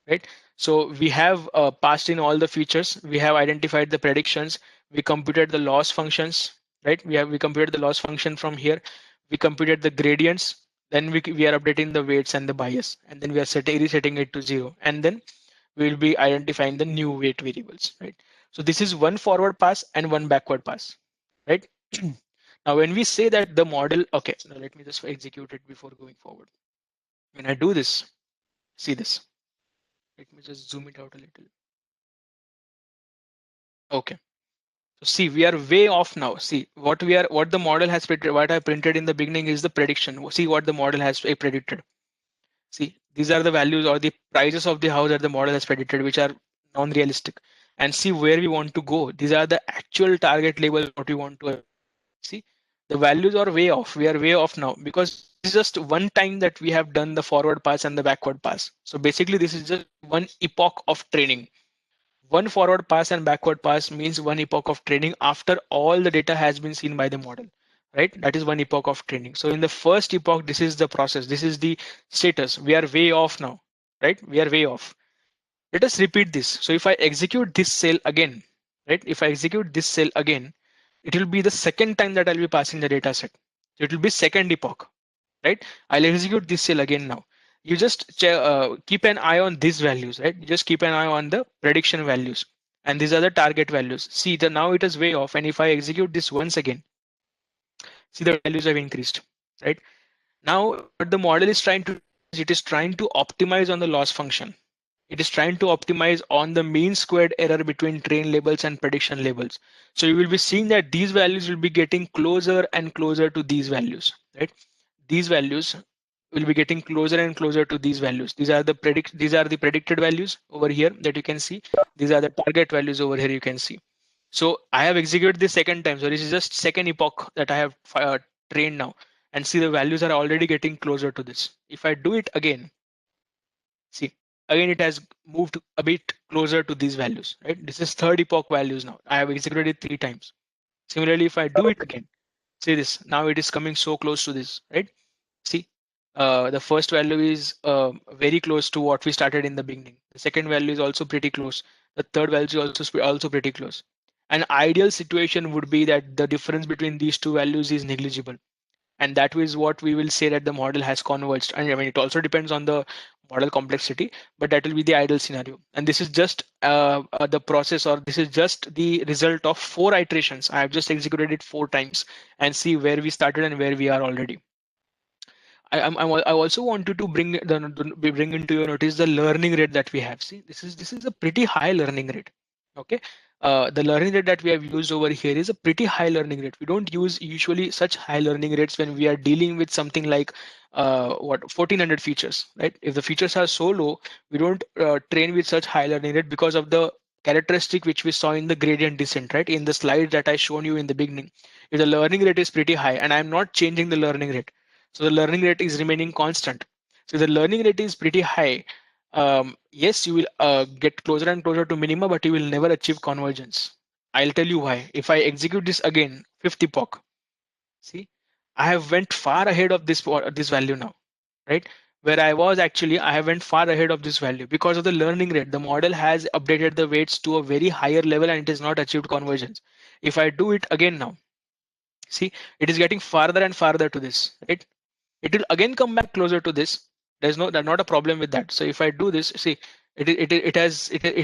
right? So we have passed in all the features. We have identified the predictions. We computed the loss functions, right? We computed the loss function from here. We computed the gradients. Then we are updating the weights and the bias, and then we are resetting it to 0. And then we will be identifying the new weight variables, right? So this is one forward pass and one backward pass, right? Now, when we say that the model, okay, now let me just execute it before going forward. When I do this, see this. Let me just zoom it out a little. Okay. So see, we are way off now. See what the model has predicted. What I printed in the beginning is the prediction. See what the model has predicted. See, these are the values or the prices of the house that the model has predicted, which are non-realistic. And see where we want to go. These are the actual target labels what we want to see. The values are way off. We are way off now because this is just one time that we have done the forward pass and the backward pass. So basically, this is just one epoch of training. One forward pass and backward pass means one epoch of training after all the data has been seen by the model, right? That is one epoch of training. So in the first epoch, this is the process. This is the status. We are way off now, right? We are way off. Let us repeat this. So if I execute this cell again, right? If I execute this cell again, it will be the second time that I'll be passing the data set. So it will be second epoch, right? I'll execute this cell again now. You just keep an eye on these values, right? You just keep an eye on the prediction values. And these are the target values. See, now it is way off. And if I execute this once again, see the values have increased, right? Now, what the model is trying to do is it is trying to optimize on the loss function. It is trying to optimize on the mean squared error between train labels and prediction labels. So you will be seeing that these values will be getting closer and closer to these values, right? These values will be getting closer and closer to these values. These are the predicted values over here that you can see. These are the target values over here you can see. So I have executed this second time. So this is just second epoch that I have trained now, and see the values are already getting closer to this. If I do it again, see, again it has moved a bit closer to these values, right? This is third epoch values now. I have executed it 3 times. Similarly, if I do it again, see this, now it is coming so close to this, right? See, the first value is very close to what we started in the beginning. The second value is also pretty close. The third value is also pretty close. An ideal situation would be that the difference between these two values is negligible, and that is what we will say that the model has converged. And I mean, it also depends on the model complexity, but that will be the ideal scenario. And this is just the process, or this is just the result of 4 iterations. I have just executed it 4 times and see where we started and where we are already. I also wanted to bring into your notice the learning rate that we have. See, this is a pretty high learning rate. Okay, the learning rate that we have used over here is a pretty high learning rate. We don't use usually such high learning rates when we are dealing with something like 1400 features, right? If the features are so low, we don't train with such high learning rate because of the characteristic which we saw in the gradient descent, right? In the slide that I shown you in the beginning, if the learning rate is pretty high and I'm not changing the learning rate, so the learning rate is remaining constant. So the learning rate is pretty high. Yes, you will get closer and closer to minima, but you will never achieve convergence. I'll tell you why. If I execute this again, fifth epoch, see, I have went far ahead of this value now, right? Where I was actually, I have went far ahead of this value because of the learning rate. The model has updated the weights to a very higher level and it has not achieved convergence. If I do it again now, see, it is getting farther and farther to this, right? It will again come back closer to this. There's not a problem with that. So if I do this, see, it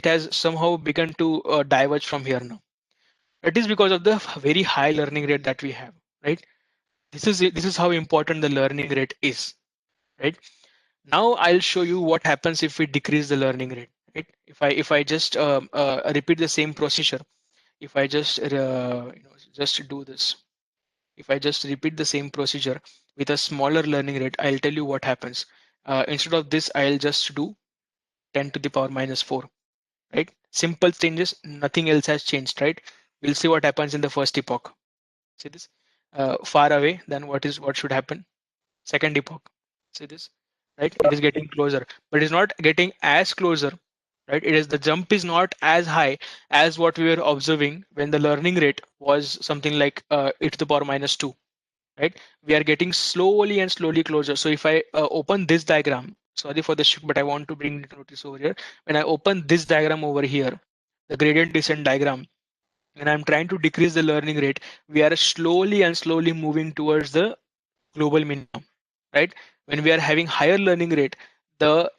has somehow begun to diverge from here now. It is because of the very high learning rate that we have, right? This is how important the learning rate is, right? Now I'll show you what happens if we decrease the learning rate, right? If I just repeat the same procedure, if I just just do this, if I just repeat the same procedure with a smaller learning rate, I'll tell you what happens. Instead of this, I'll just do 10 to the power minus 4, right? Simple changes, nothing else has changed, right? We'll see what happens in the first epoch. See this? Far away than what should happen. Second epoch. See this? Right? It is getting closer, but it's not getting as closer, right? It is, the jump is not as high as what we were observing when the learning rate was something like e to the power minus 2, right? We are getting slowly and slowly closer. So if I open this diagram, sorry for the shift, but I want to bring the notice over here. When I open this diagram over here, the gradient descent diagram, and I'm trying to decrease the learning rate, we are slowly and slowly moving towards the global minimum, right? When we are having higher learning rate, the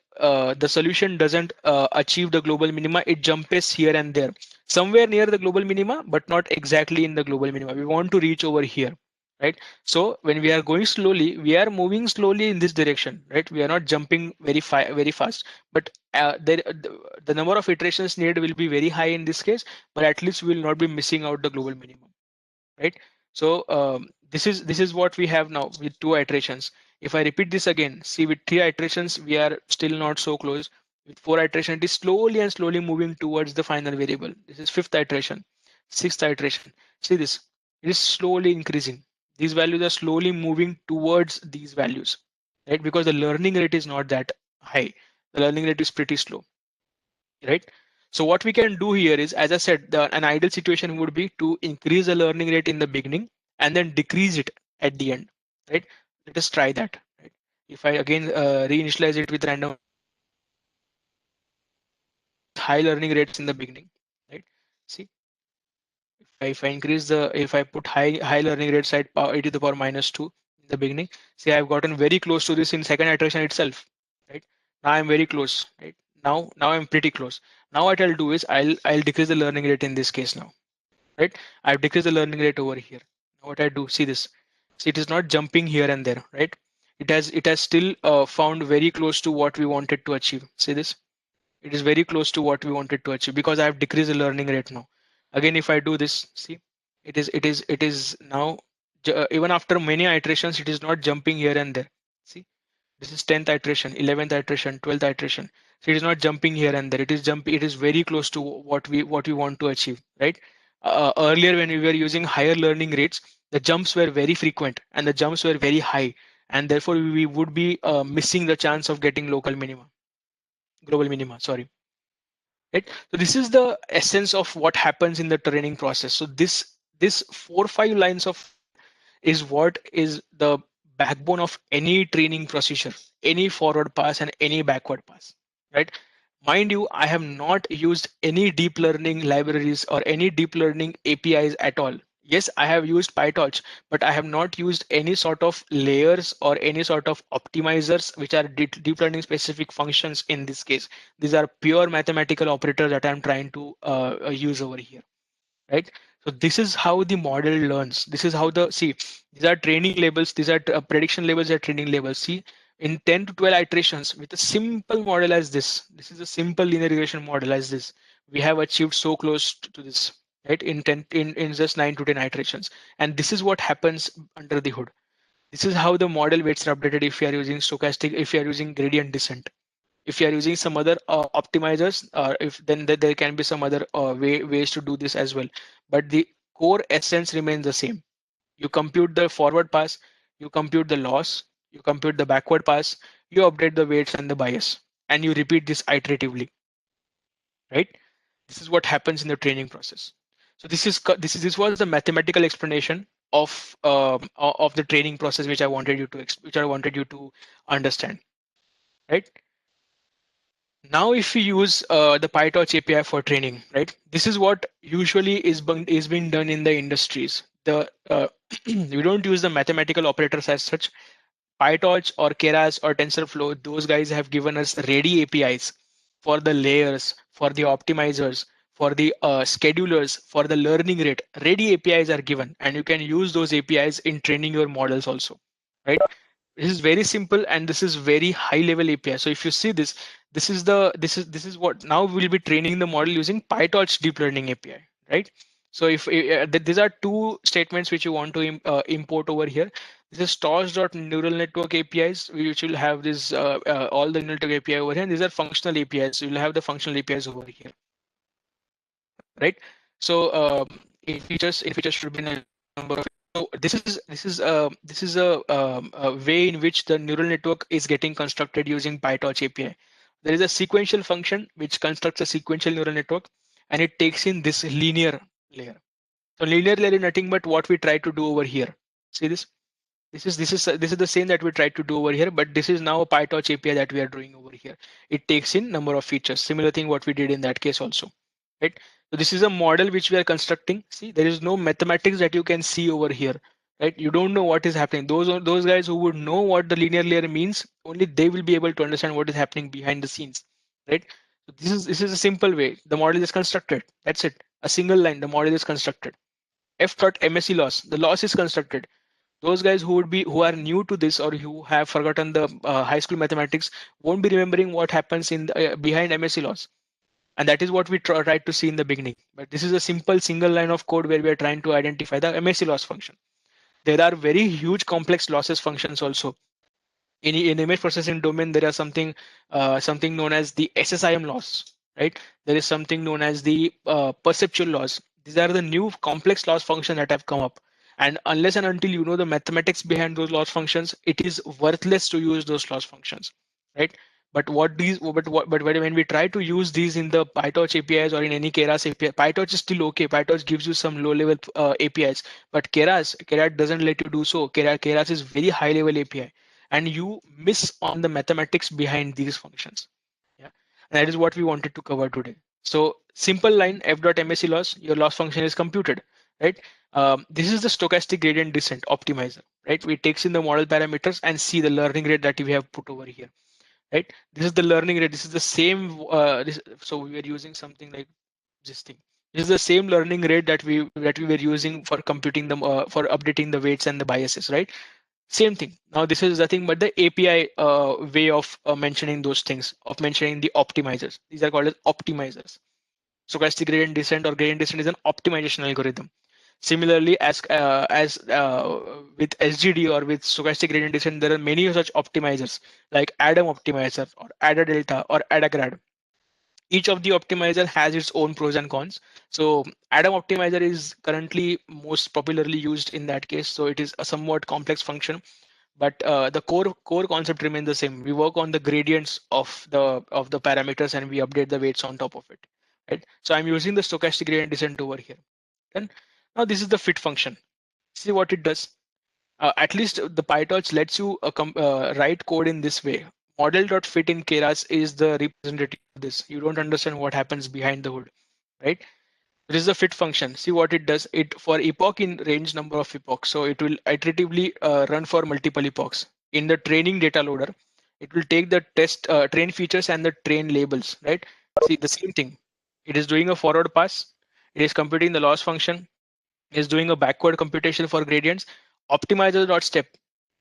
solution doesn't achieve the global minima. It jumps here and there, somewhere near the global minima, but not exactly in the global minima. We want to reach over here, right? So when we are going slowly, we are moving slowly in this direction, right? We are not jumping very fast, but the number of iterations needed will be very high in this case, but at least we will not be missing out the global minimum, right? So this is what we have now with 2 iterations. If I repeat this again, see, with 3 iterations we are still not so close. With 4 iterations, it is slowly and slowly moving towards the final variable. This is 5th iteration, 6th iteration. See this, it is slowly increasing. These values are slowly moving towards these values, right? Because the learning rate is not that high. The learning rate is pretty slow, right? So what we can do here is, as I said, an ideal situation would be to increase the learning rate in the beginning and then decrease it at the end, right? Let us try that, right? If I again reinitialize it with random high learning rates in the beginning, right? See, if I increase if I put high learning rates at e to the power minus 2 in the beginning, see, I've gotten very close to this in second iteration itself, right? Now I'm very close, right? Now I'm pretty close. Now what I'll do is I'll decrease the learning rate in this case now, right? I've decreased the learning rate over here. Now what I do, see this, see, it is not jumping here and there, right? It has still found very close to what we wanted to achieve. See this, it is very close to what we wanted to achieve because I have decreased the learning rate now. Again, if I do this, see, it is now even after many iterations, it is not jumping here and there. See, this is 10th iteration, 11th iteration, 12th iteration. So it is not jumping here and there. It is very close to what we want to achieve, right? Earlier when we were using higher learning rates, the jumps were very frequent and the jumps were very high, and therefore we would be missing the chance of getting global minima, sorry. Right? So this is the essence of what happens in the training process. So this 4 or 5 lines of is what is the backbone of any training procedure, any forward pass and any backward pass, right? Mind you, I have not used any deep learning libraries or any deep learning APIs at all. Yes, I have used Pytorch, but I have not used any sort of layers or any sort of optimizers, which are deep learning specific functions in this case. These are pure mathematical operators that I'm trying to use over here, right? So this is how the model learns. This is how these are training labels, these are prediction labels, are training labels. See, in 10 to 12 iterations with a simple model as this is a simple linear regression model as this, we have achieved so close to this, right? In just 9 to 10 iterations. And this is what happens under the hood. This is how the model weights are updated if you are using stochastic, if you are using gradient descent. If you are using some other optimizers, if then there can be some other ways to do this as well, but the core essence remains the same. You compute the forward pass, you compute the loss, you compute the backward pass, you update the weights and the bias, and you repeat this iteratively, right? This is what happens in the training process. So this was the mathematical explanation of the training process which I wanted you to understand, right? Now, if we use the PyTorch API for training, right? This is what usually is being done in the industries. We don't use the mathematical operators as such. PyTorch or Keras or TensorFlow, those guys have given us ready APIs for the layers, for the optimizers, for the schedulers, for the learning rate. Ready APIs are given, and you can use those APIs in training your models also, right? This is very simple and this is very high level API. So if you see this, this is what now we'll be training the model using PyTorch deep learning API, right? So if these are two statements which you want to import over here. This is torch.neural network APIs, which will have this all the neural network API over here. And these are functional APIs. So you'll have the functional APIs over here, right? So in features should be in a number of. So this is a way in which the neural network is getting constructed using PyTorch API. There is a sequential function which constructs a sequential neural network, and it takes in this linear layer. So linear layer is nothing but what we try to do over here. See this? This is the same that we tried to do over here, but this is now a PyTorch API that we are doing over here. It takes in number of features. Similar thing what we did in that case also, right? So this is a model which we are constructing. See, there is no mathematics that you can see over here, right? You don't know what is happening. Those guys who would know what the linear layer means, only they will be able to understand what is happening behind the scenes, right? So this is a simple way. The model is constructed. That's it. A single line. The model is constructed. F.MSE loss. The loss is constructed. Those guys who are new to this or who have forgotten the high school mathematics won't be remembering what happens in behind MSE loss, and that is what we tried to see in the beginning. But this is a simple single line of code where we are trying to identify the MSE loss function. There are very huge complex losses functions also. In image processing domain, there are something known as the SSIM loss, right? There is something known as the perceptual loss. These are the new complex loss functions that have come up. And unless and until you know the mathematics behind those loss functions, it is worthless to use those loss functions, right? But when we try to use these in the PyTorch APIs or in any Keras API, PyTorch is still okay. PyTorch gives you some low-level APIs, but Keras doesn't let you do so. Keras is very high-level API, and you miss on the mathematics behind these functions. Yeah, and that is what we wanted to cover today. So simple line f.msc loss, your loss function is computed, right? This is the stochastic gradient descent optimizer, right? We takes in the model parameters and see the learning rate that we have put over here, right? This is the learning rate. This is the same. So we were using something like this thing. This is the same learning rate that we were using for computing them for updating the weights and the biases, right? Same thing. Now this is nothing but the API way of mentioning those things, of mentioning the optimizers. These are called as optimizers. Stochastic gradient descent or gradient descent is an optimization algorithm. Similarly, with SGD or with stochastic gradient descent, there are many such optimizers like Adam optimizer or Ada delta or Ada grad. Each of the optimizer has its own pros and cons. So Adam optimizer is currently most popularly used in that case. So it is a somewhat complex function, but the core concept remains the same. We work on the gradients of the parameters and we update the weights on top of it. Right. So I'm using the stochastic gradient descent over here. And now this is the fit function. See what it does. At least the Pytorch lets you write code in this way. Model.fit in Keras is the representative of this. You don't understand what happens behind the hood, right? This is the fit function. See what it does. It for epoch in range number of epochs. So it will iteratively run for multiple epochs. In the training data loader, it will take the test train features and the train labels, right? See the same thing. It is doing a forward pass. It is computing the loss function, is doing a backward computation for gradients. Optimizer dot step.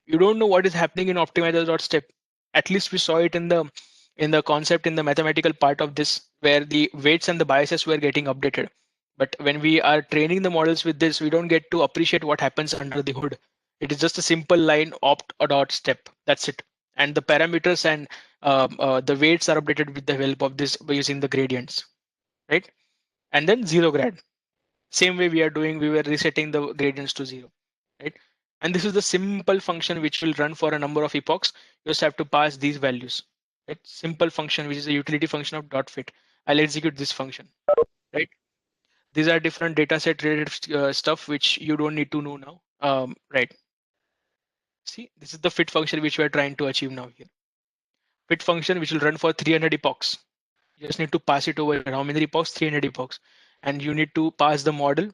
You don't know what is happening in optimizer dot step. At least we saw it in the concept in the mathematical part of this, where the weights and the biases were getting updated. But when we are training the models with this, we don't get to appreciate what happens under the hood. It is just a simple line opt or dot step. That's it. And the parameters and the weights are updated with the help of this by using the gradients, right? And then zero grad. Same way we are doing, we were resetting the gradients to 0, right? And this is the simple function which will run for a number of epochs. You just have to pass these values, right? Simple function, which is a utility function of dot fit. I'll execute this function, right? These are different data set related stuff which you don't need to know now, right? See, this is the fit function which we are trying to achieve now here. Fit function which will run for 300 epochs. You just need to pass it over. How many epochs? 300 epochs. And you need to pass the model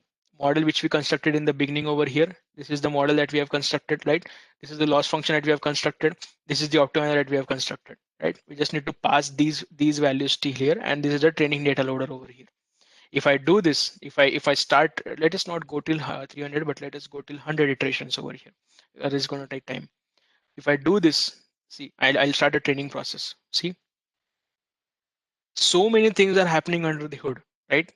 which we constructed in the beginning over here. This is the model that we have constructed, right? This is the loss function that we have constructed. This is the optimizer that we have constructed, right? We just need to pass these values to here, and this is the training data loader over here. If I do this, if I start, let us not go till 300, but let us go till 100 iterations over here. That is going to take time. If I do this, see, I'll start a training process. See, so many things are happening under the hood, right?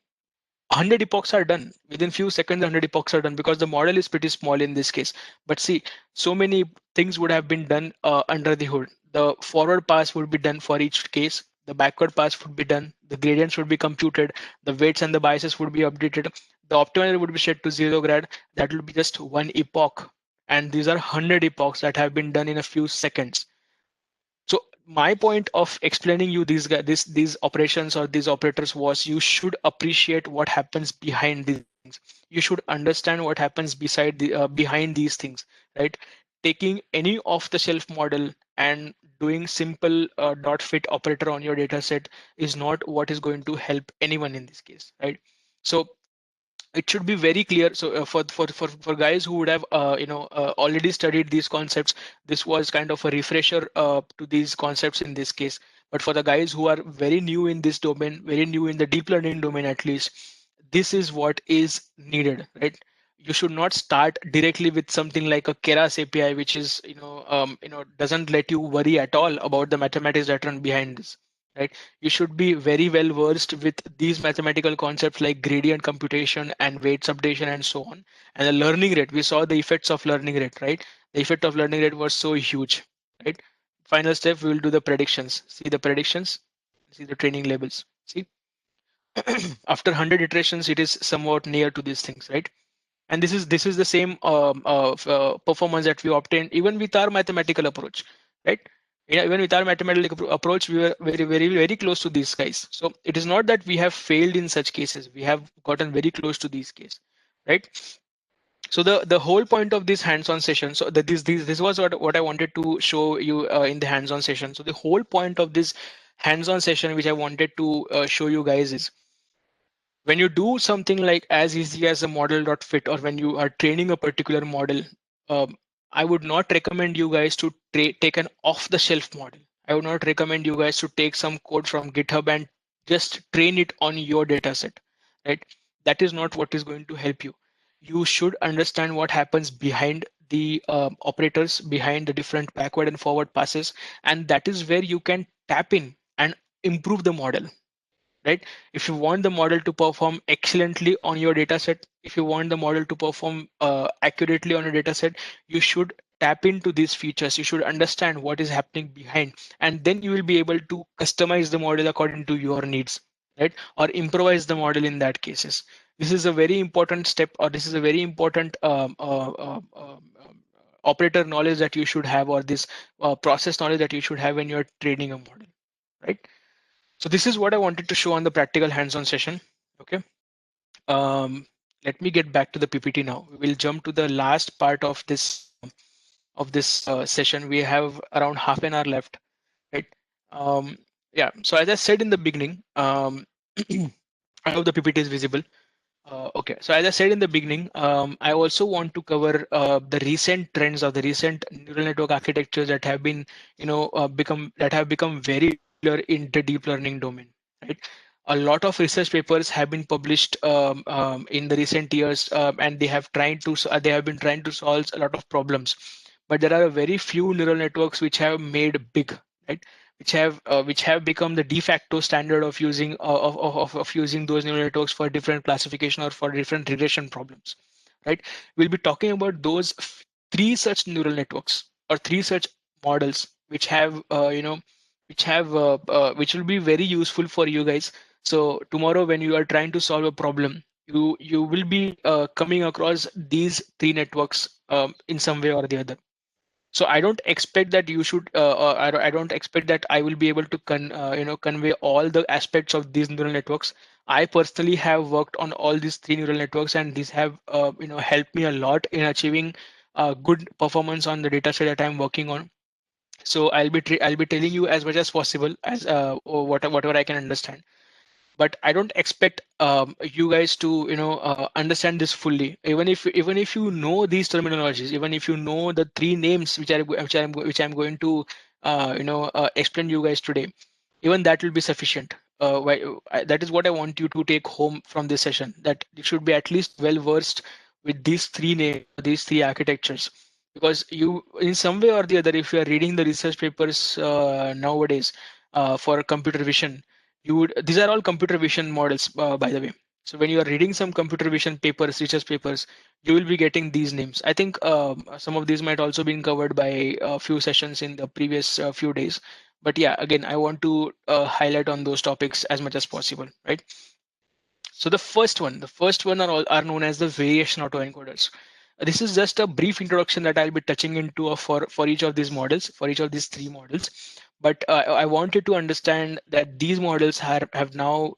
100 epochs are done within few seconds. 100 epochs are done because the model is pretty small in this case. But see, so many things would have been done under the hood. The forward pass would be done for each case. The backward pass would be done. The gradients would be computed. The weights and the biases would be updated. The optimizer would be set to 0 grad. That will be just one epoch. And these are 100 epochs that have been done in a few seconds. So my point of explaining you these operations or these operators was, you should appreciate what happens behind these things. You should understand what happens behind these things, right? Taking any off-the-shelf model and doing simple dot fit operator on your data set is not what is going to help anyone in this case, right? So it should be very clear. So for guys who would have already studied these concepts, this was kind of a refresher to these concepts in this case. But for the guys who are very new in this domain, very new in the deep learning domain at least, this is what is needed, right? You should not start directly with something like a Keras API, which is doesn't let you worry at all about the mathematics that run behind this, right? You should be very well versed with these mathematical concepts like gradient computation and weights updation and so on. And the learning rate, we saw the effects of learning rate, right? The effect of learning rate was so huge, right? Final step, we will do the predictions. See the predictions, see the training labels. See, after 100 iterations, it is somewhat near to these things, right? And this is the same performance that we obtained even with our mathematical approach, right? Yeah, even with our mathematical approach, we were very close to these guys. So it is not that we have failed in such cases. We have gotten very close to these cases, right? So the whole point of this hands-on session, so that this was what I wanted to show you in the hands-on session. So the whole point of this hands-on session which I wanted to show you guys is, when you do something like as easy as a model.fit, or when you are training a particular model, I would not recommend you guys to take an off-the-shelf model. I would not recommend you guys to take some code from GitHub and just train it on your data set, right? That is not what is going to help you. You should understand what happens behind the operators, behind the different backward and forward passes, and that is where you can tap in and improve the model, right? If you want the model to perform excellently on your data set, if you want the model to perform accurately on your data set, you should tap into these features. You should understand what is happening behind, and then you will be able to customize the model according to your needs, right? Or improvise the model in that cases. This is a very important step, or this is a very important operator knowledge that you should have, or this process knowledge that you should have when you're training a model, right? So this is what I wanted to show on the practical hands-on session. Okay. Let me get back to the PPT now. We will jump to the last part of this session. We have around half an hour left, right? Yeah. So as I said in the beginning, I hope the PPT is visible. Okay, so as I said in the beginning, I also want to cover the recent trends or the recent neural network architectures that have been, become very popular in the deep learning domain. Right, a lot of research papers have been published in the recent years, and they have been trying to solve a lot of problems. But there are very few neural networks which have made big, right? Which have become the de facto standard of using of using those neural networks for different classification or for different regression problems, right? We'll be talking about those three such neural networks or three such models which have which will be very useful for you guys. So tomorrow when you are trying to solve a problem, you will be coming across these three networks in some way or the other. So I don't expect that you should I don't expect that I will be able to convey all the aspects of these neural networks. I personally have worked on all these three neural networks, and these have helped me a lot in achieving good performance on the data set that I'm working on. So I'll be telling you as much as possible as or whatever I can understand, but I don't expect you guys to understand this fully. Even if you know these terminologies, even if you know the three names which I'm going to explain you guys today, even that will be sufficient. That is what I want you to take home from this session. That you should be at least well versed with these three names, these three architectures, because you, in some way or the other, if you are reading the research papers nowadays for computer vision, these are all computer vision models, by the way. So when you are reading some computer vision papers, research papers, you will be getting these names. I think some of these might also been covered by a few sessions in the previous few days. But yeah, again, I want to highlight on those topics as much as possible, right? So the first one are known as the variation autoencoders. This is just a brief introduction that I'll be touching into for each of these models, for each of these three models. But I wanted to understand that these models have now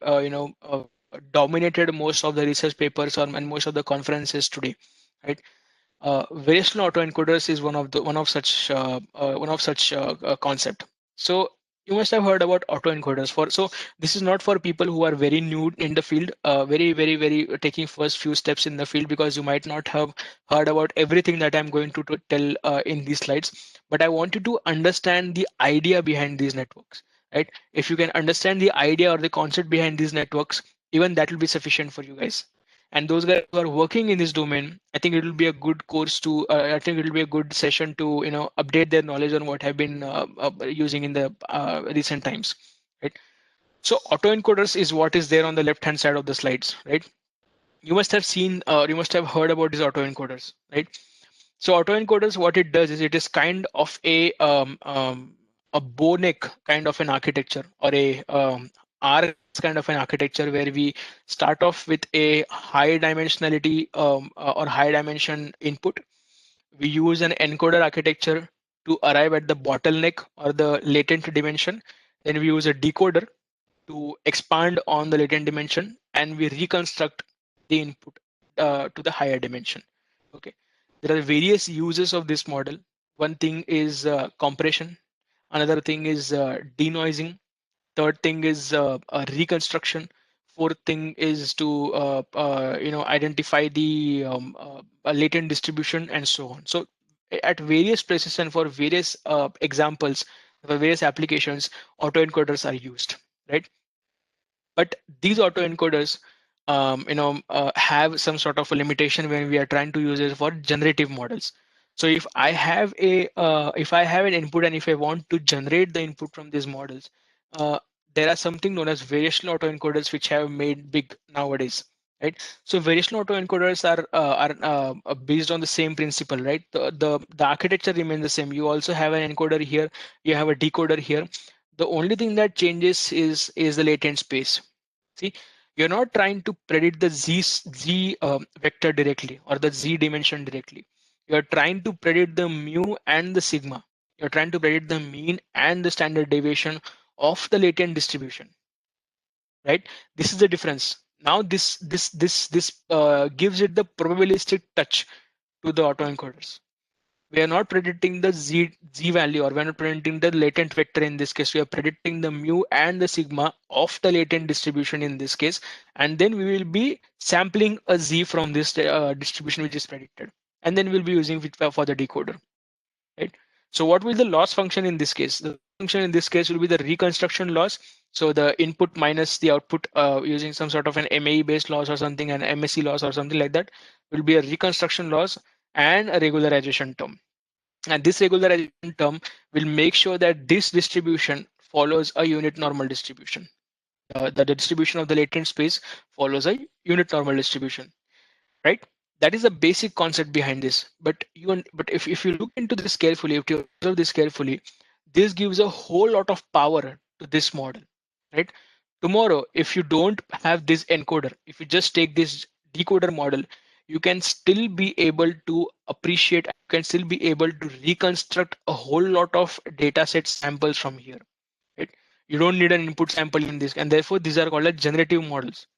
dominated most of the research papers and most of the conferences today, right? Variational autoencoders is one of such concept. So you must have heard about autoencoders. So this is not for people who are very new in the field, very taking first few steps in the field, because you might not have heard about everything that I'm going to tell in these slides. But I want you to understand the idea behind these networks, right? If you can understand the idea or the concept behind these networks, even that will be sufficient for you guys. And those guys who are working in this domain, I think it will be a good course to I think it will be a good session to update their knowledge on what have been using in the recent times, right? So autoencoders is what is there on the left hand side of the slides, right? You must have seen or you must have heard about these autoencoders, right? So autoencoders, what it does is it is kind of a bonic kind of an architecture, or a R kind of an architecture, where we start off with a high dimensionality or high dimension input. We use an encoder architecture to arrive at the bottleneck or the latent dimension. Then we use a decoder to expand on the latent dimension, and we reconstruct the input to the higher dimension. Okay, there are various uses of this model. One thing is compression, another thing is denoising, third thing is reconstruction, fourth thing is to identify the latent distribution, and so on. So at various places and for various examples, for various applications, autoencoders are used, right? But these autoencoders have some sort of a limitation when we are trying to use it for generative models. So if I have an input, and if I want to generate the input from these models, uh, there are something known as variational autoencoders which have made big nowadays. right? So variational autoencoders are based on the same principle, right? The architecture remains the same. You also have an encoder here, you have a decoder here. The only thing that changes is the latent space. See, you're not trying to predict the z vector directly or the z dimension directly. You're trying to predict the mu and the sigma. You're trying to predict the mean and the standard deviation of the latent distribution, right? This is the difference. Now this gives it the probabilistic touch to the autoencoders. We are not predicting the z value, or we are not predicting the latent vector in this case. We are predicting the mu and the sigma of the latent distribution in this case, and then we will be sampling a z from this distribution which is predicted, and then we'll be using it for the decoder, right? So what will the loss function in this case? The function in this case will be the reconstruction loss. So the input minus the output using some sort of an MAE based loss or something, an MSE loss or something like that, will be a reconstruction loss and a regularization term. And this regularization term will make sure that this distribution follows a unit normal distribution. The distribution of the latent space follows a unit normal distribution, right? That is the basic concept behind this. But if you look into this carefully, if you observe this carefully, this gives a whole lot of power to this model, right? Tomorrow, if you don't have this encoder, if you just take this decoder model, you can still be able to appreciate, you can still be able to reconstruct a whole lot of data set samples from here, right? You don't need an input sample in this, and therefore these are called as generative models,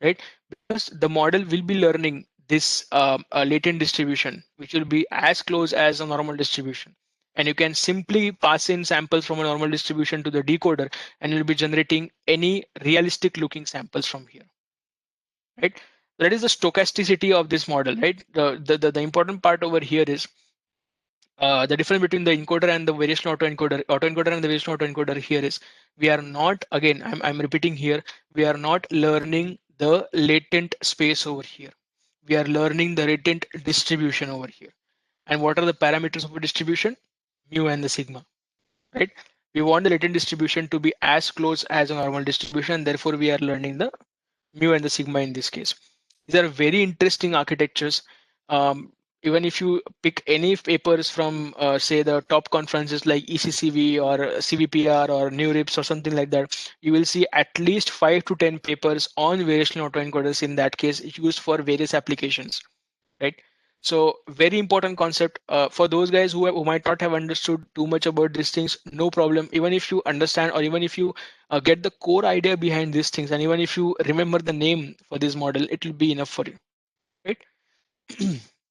right? Because the model will be learning this latent distribution, which will be as close as a normal distribution. And you can simply pass in samples from a normal distribution to the decoder, and you'll be generating any realistic looking samples from here, right? That is the stochasticity of this model, right? The important part over here is the difference between the encoder and the variational autoencoder and the variational autoencoder here is we are not, again, I'm repeating here, we are not learning the latent space over here. We are learning the latent distribution over here. And what are the parameters of a distribution? Mu and the sigma, right? We want the latent distribution to be as close as a normal distribution. Therefore, we are learning the mu and the sigma in this case. These are very interesting architectures. Even if you pick any papers from, say, the top conferences like ECCV or CVPR or NeurIPS or something like that, you will see at least 5 to 10 papers on variational autoencoders in that case used for various applications, right? So very important concept for those guys who might not have understood too much about these things. No problem. Even if you understand, or even if you get the core idea behind these things, and even if you remember the name for this model, it will be enough for you, right?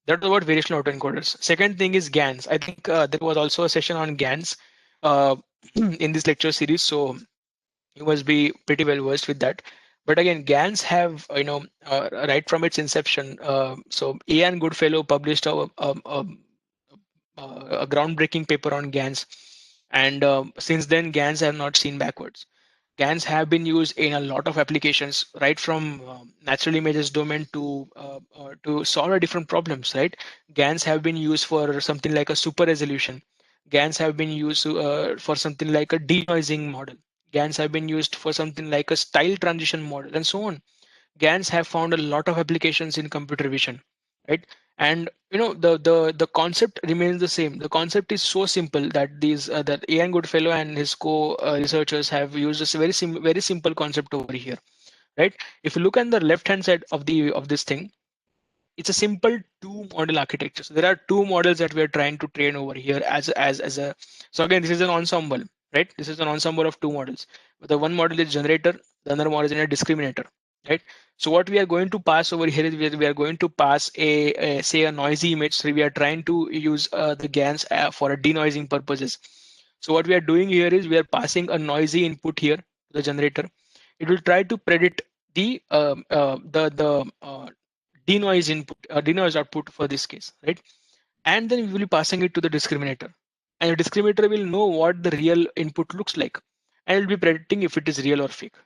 That was about variational autoencoders. Second thing is Gans. I think there was also a session on Gans uh, in this lecture series, so you must be pretty well versed with that. But again, GANs have, right from its inception. So Ian Goodfellow published a groundbreaking paper on GANs, and since then GANs have not seen backwards. GANs have been used in a lot of applications, right from natural images domain to solve different problems, right? GANs have been used for something like a super resolution. GANs have been used for something like a denoising model. GANs have been used for something like a style transition model, and so on. GANs have found a lot of applications in computer vision, right? And the concept remains the same. The concept is so simple that that Ian Goodfellow and his co-researchers have used a very simple concept over here, right? If you look on the left hand side of this thing, it's a simple two model architecture. So there are two models that we are trying to train over here as a. So again, this is an ensemble, right? This is an ensemble of two models. The one model is generator, the other model is a discriminator, right? So what we are going to pass over here is we are going to pass a say a noisy image. So we are trying to use the GANs for a denoising purposes. So what we are doing here is we are passing a noisy input here to the generator. It will try to predict the denoise input, denoise output for this case, right? And then we will be passing it to the discriminator, and the discriminator will know what the real input looks like, and it will be predicting if it is real or fake,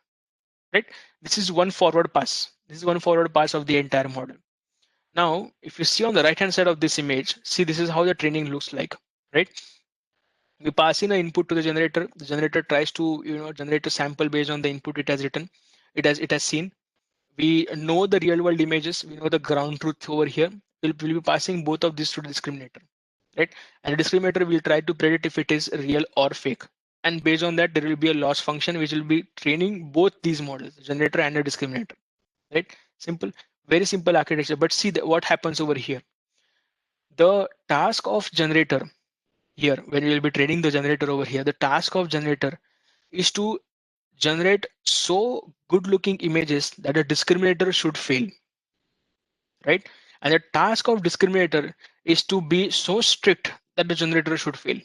right? This is one forward pass. This is one forward pass of the entire model. Now, if you see on the right hand side of this image, see this is how the training looks like, right? We pass in an input to the generator. The generator tries to generate a sample based on the input it has written, it has seen. we know the real world images, we know the ground truth over here. We'll be passing both of these to the discriminator, right? And the discriminator will try to predict if it is real or fake. And based on that, there will be a loss function which will be training both these models, the generator and the discriminator, right? Simple, very simple architecture. But see what happens over here. The task of generator here, when we will be training the generator over here, the task of generator is to generate so good looking images that a discriminator should fail, right? And the task of discriminator is to be so strict that the generator should fail,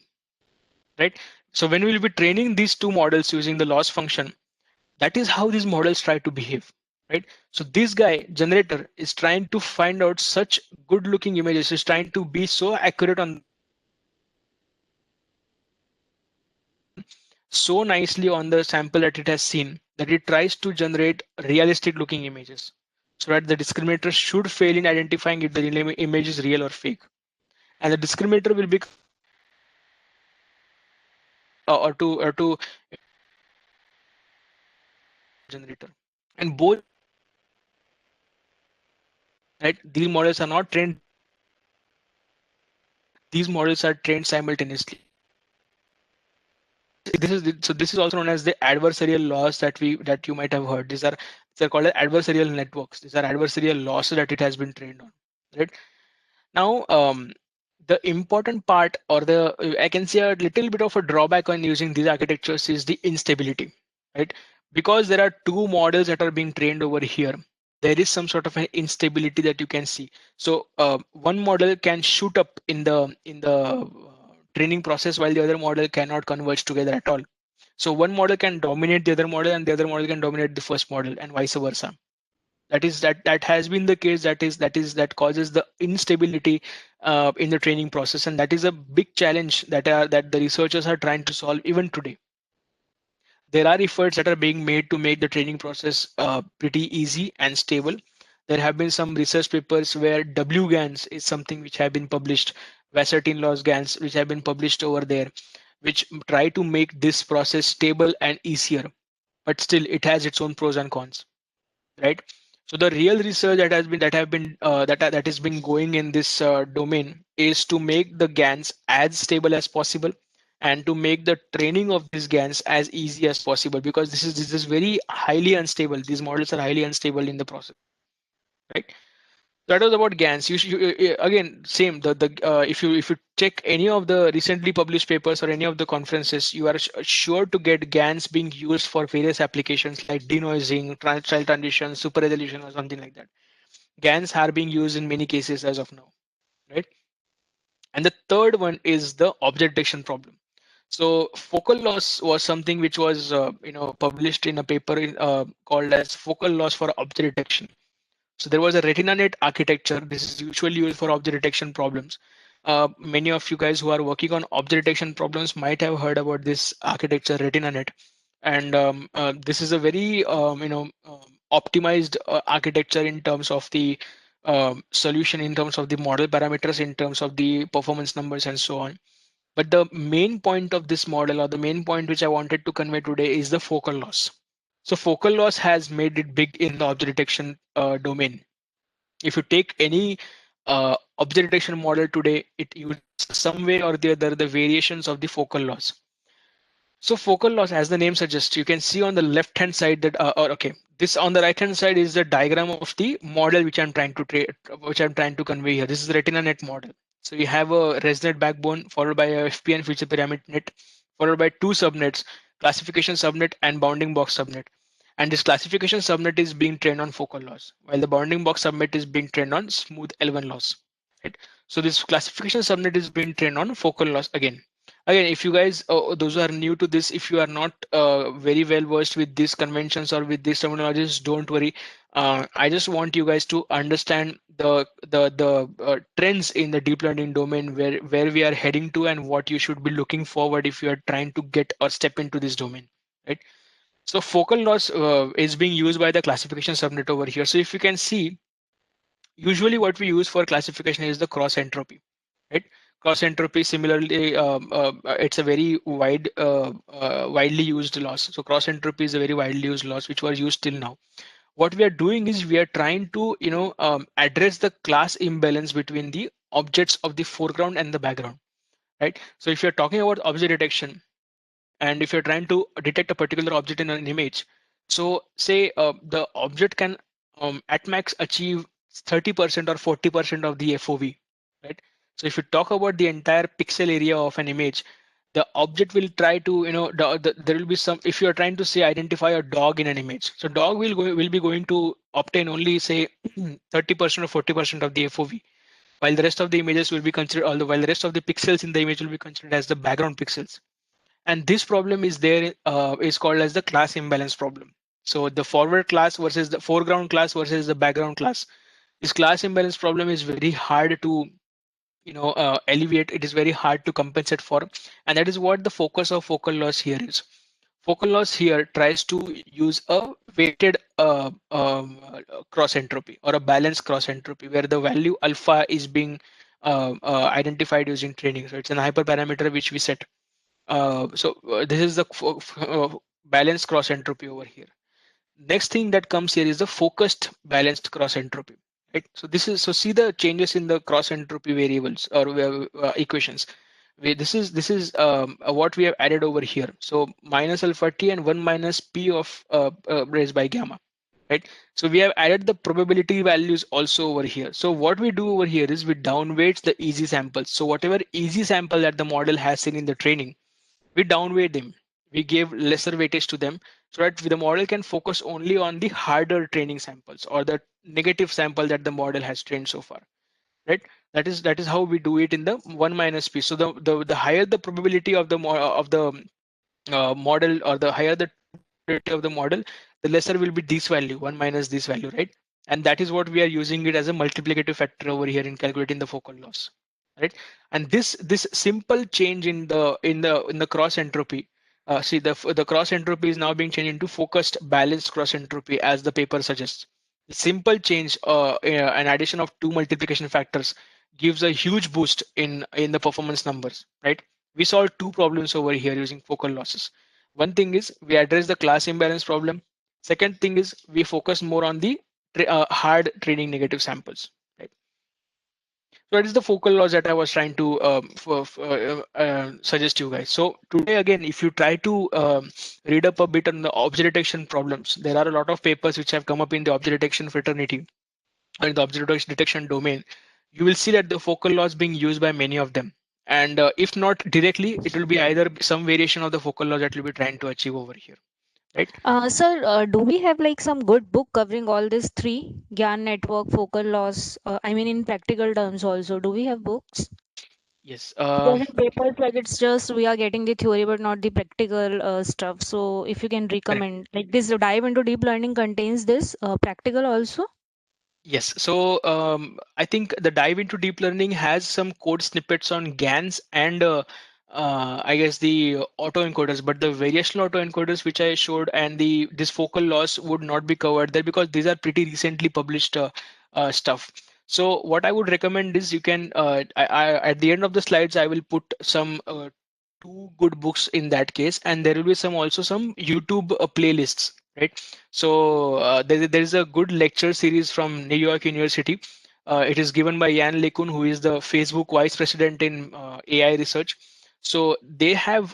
right? So when we will be training these two models using the loss function, that is how these models try to behave, right? So this guy generator is trying to find out such good looking images, is trying to be so accurate on so nicely on the sample that it has seen that it tries to generate realistic looking images so that the discriminator should fail in identifying if the image is real or fake. And the discriminator will be or to generator. And both, right, these models are not trained, these models are trained simultaneously. This is also known as the adversarial loss that you might have heard. They're called as adversarial networks. These are adversarial losses that it has been trained on, right? Now, the important part, or I can see a little bit of a drawback on using these architectures is the instability, right? Because there are two models that are being trained over here, there is some sort of an instability that you can see. So one model can shoot up in the training process while the other model cannot converge together at all. So one model can dominate the other model and the other model can dominate the first model and vice versa. That has been the case. That causes the instability in the training process, and that is a big challenge that the researchers are trying to solve even today. There are efforts that are being made to make the training process pretty easy and stable. There have been some research papers where WGANs is something which have been published, Wasserstein loss GANs, which have been published over there, which try to make this process stable and easier. But still, it has its own pros and cons, right? So the real research that has been going in this domain is to make the GANs as stable as possible and to make the training of these GANs as easy as possible, because this is very highly unstable. These models are highly unstable in the process, right? That was about GANs. Again, same. If you check any of the recently published papers or any of the conferences, you are sure to get GANs being used for various applications like denoising, child transition, super resolution, or something like that. GANs are being used in many cases as of now, right? And the third one is the object detection problem. So focal loss was something which was published in a paper called as focal loss for object detection. So there was a RetinaNet architecture. This is usually used for object detection problems. Many of you guys who are working on object detection problems might have heard about this architecture, RetinaNet. And this is a very optimized architecture in terms of the solution, in terms of the model parameters, in terms of the performance numbers, and so on. But the main point of this model, or the main point which I wanted to convey today, is the focal loss. So focal loss has made it big in the object detection domain. If you take any object detection model today, it uses some way or the other the variations of the focal loss. So focal loss, as the name suggests, you can see on the left hand side that, this on the right hand side is the diagram of the model which I'm trying to convey here. This is the RetinaNet model. So you have a ResNet backbone followed by a FPN feature pyramid net, followed by two subnets, classification subnet and bounding box subnet. And this classification subnet is being trained on focal loss, while the bounding box subnet is being trained on smooth L1 loss. Right? So this classification subnet is being trained on focal loss again. Again, if you guys, those who are new to this, if you are not very well versed with these conventions or with these terminologies, don't worry. I just want you guys to understand the trends in the deep learning domain, where we are heading to, and what you should be looking forward if you are trying to get or step into this domain, right? So focal loss is being used by the classification subnet over here. So if you can see, usually what we use for classification is the cross entropy, right? Cross entropy, similarly, it's a very widely used loss. So cross entropy is a very widely used loss which was used till now. what we are doing is we are trying to address the class imbalance between the objects of the foreground and the background, right? So if you're talking about object detection, and if you're trying to detect a particular object in an image, so say the object can at max achieve 30% or 40% of the FOV, right? So if you talk about the entire pixel area of an image, the object will try to, there will be some, if you are trying to say identify a dog in an image, so dog will be going to obtain only say 30% or 40% of the FOV, while the rest of the images will be considered, although while the rest of the pixels in the image will be considered as the background pixels. And this problem is there, is called as the class imbalance problem. So the forward class versus the foreground class versus the background class. This class imbalance problem is very hard to alleviate. It is very hard to compensate for, and that is what the focus of focal loss here is. Focal loss here tries to use a weighted cross entropy or a balanced cross entropy where the value alpha is being identified using training. So it's an hyperparameter which we set. This is the balanced cross entropy over here. Next thing that comes here is the focused balanced cross entropy. Right. So this is, so see the changes in the cross entropy variables or equations. This is what we have added over here. So minus alpha t and 1 minus p of raised by gamma. Right. So we have added the probability values also over here. So what we do over here is we downweight the easy samples. So whatever easy sample that the model has seen in the training, we downweight them. We give lesser weightage to them so that the model can focus only on the harder training samples or the negative sample that the model has trained so far, right? That is how we do it in the 1 minus p. So the higher the probability of the model, or the higher the probability of the model, the lesser will be this value, 1 minus this value, right? And that is what we are using it as a multiplicative factor over here in calculating the focal loss, right? And this simple change in the cross entropy, see the cross entropy is now being changed into focused balanced cross entropy as the paper suggests. The simple change, an addition of two multiplication factors, gives a huge boost in the performance numbers, right? We solved two problems over here using focal losses. One thing is we address the class imbalance problem. Second thing is we focus more on the hard training negative samples, right? So that is the focal loss that I was trying to suggest you guys. So today again, if you try to read up a bit on the object detection problems, there are a lot of papers which have come up in the object detection fraternity or in the object detection domain. You will see that the focal loss being used by many of them. And if not directly, it will be either some variation of the focal loss that we'll be trying to achieve over here, right? Sir, do we have like some good book covering all these three, Gyan network, focal loss? I mean, in practical terms also, do we have books? Yes. Because in papers, like it's just we are getting the theory but not the practical stuff. So if you can Correct. recommend, like this dive into deep learning contains this practical also. Yes. So I think the dive into deep learning has some code snippets on GANs and I guess the autoencoders, but the variational autoencoders which I showed and this focal loss would not be covered there because these are pretty recently published stuff. So what I would recommend is you can at the end of the slides I will put some two good books in that case, and there will be some YouTube playlists, right? So there is a good lecture series from New York University. It is given by Jan LeCun, who is the Facebook vice president in AI research. So they have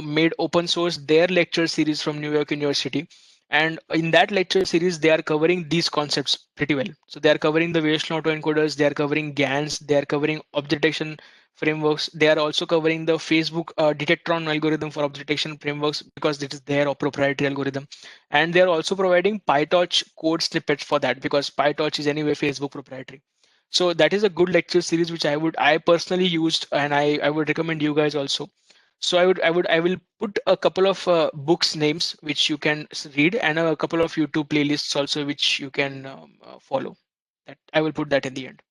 made open source their lecture series from New York University, and in that lecture series they are covering these concepts pretty well. So they are covering the variational autoencoders, they are covering GANs, they are covering object detection frameworks. They are also covering the Facebook Detectron algorithm for object detection frameworks because it is their proprietary algorithm. And they're also providing Pytorch code snippets for that because Pytorch is anyway Facebook proprietary. So that is a good lecture series which I personally used, and I would recommend you guys also. So I will put a couple of books names which you can read and a couple of YouTube playlists also which you can follow. That I will put that in the end.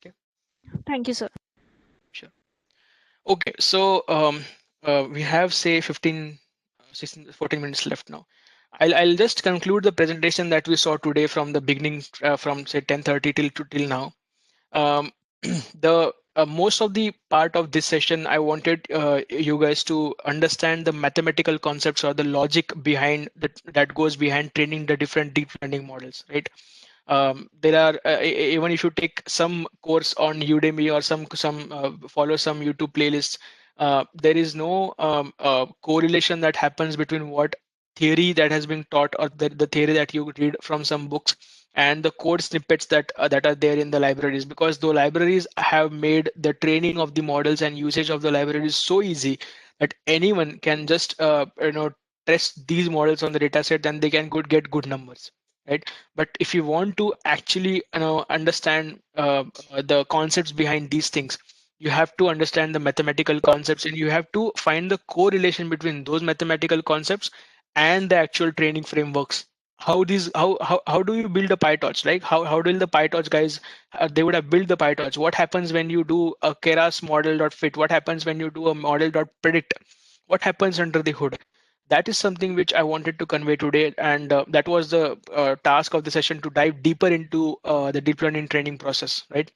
Okay, Thank you, sir. sure. Okay, so we have say 15, 16, 14 minutes left now. I'll just conclude the presentation that we saw today from the beginning, from say 10:30 till now. Um, the most of the part of this session, I wanted you guys to understand the mathematical concepts or the logic behind that goes behind training the different deep learning models, right? There are even if you take some course on Udemy or some follow some YouTube playlists, there is no correlation that happens between what theory that has been taught or the theory that you read from some books and the code snippets that are there in the libraries, because the libraries have made the training of the models and usage of the libraries so easy that anyone can just test these models on the data set and they can get good numbers, right? But if you want to actually understand the concepts behind these things, you have to understand the mathematical concepts and you have to find the correlation between those mathematical concepts and the actual training frameworks. How do you build a PyTorch? Like how do the PyTorch guys, they would have built the PyTorch. What happens when you do a keras model.fit? What happens when you do a model.predict? What happens under the hood? That is something which I wanted to convey today, and that was the task of the session, to dive deeper into the deep learning training process, right?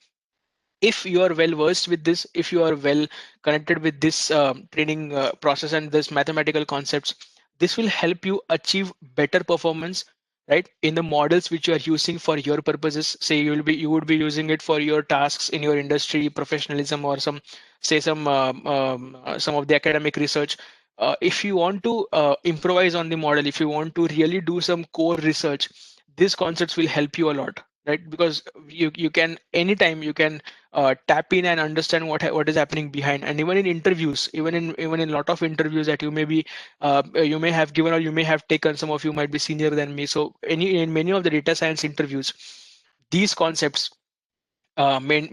If you are well versed with this, if you are well connected with this training process and this mathematical concepts, this will help you achieve better performance, right, in the models which you are using for your purposes. Say you would be using it for your tasks in your industry professionalism, or some of the academic research. If you want to improvise on the model, if you want to really do some core research, these concepts will help you a lot, right? Because you can anytime you can tap in and understand what is happening behind. And even in interviews, even in a lot of interviews that you may have given or you may have taken, some of you might be senior than me, so in many of the data science interviews, these concepts may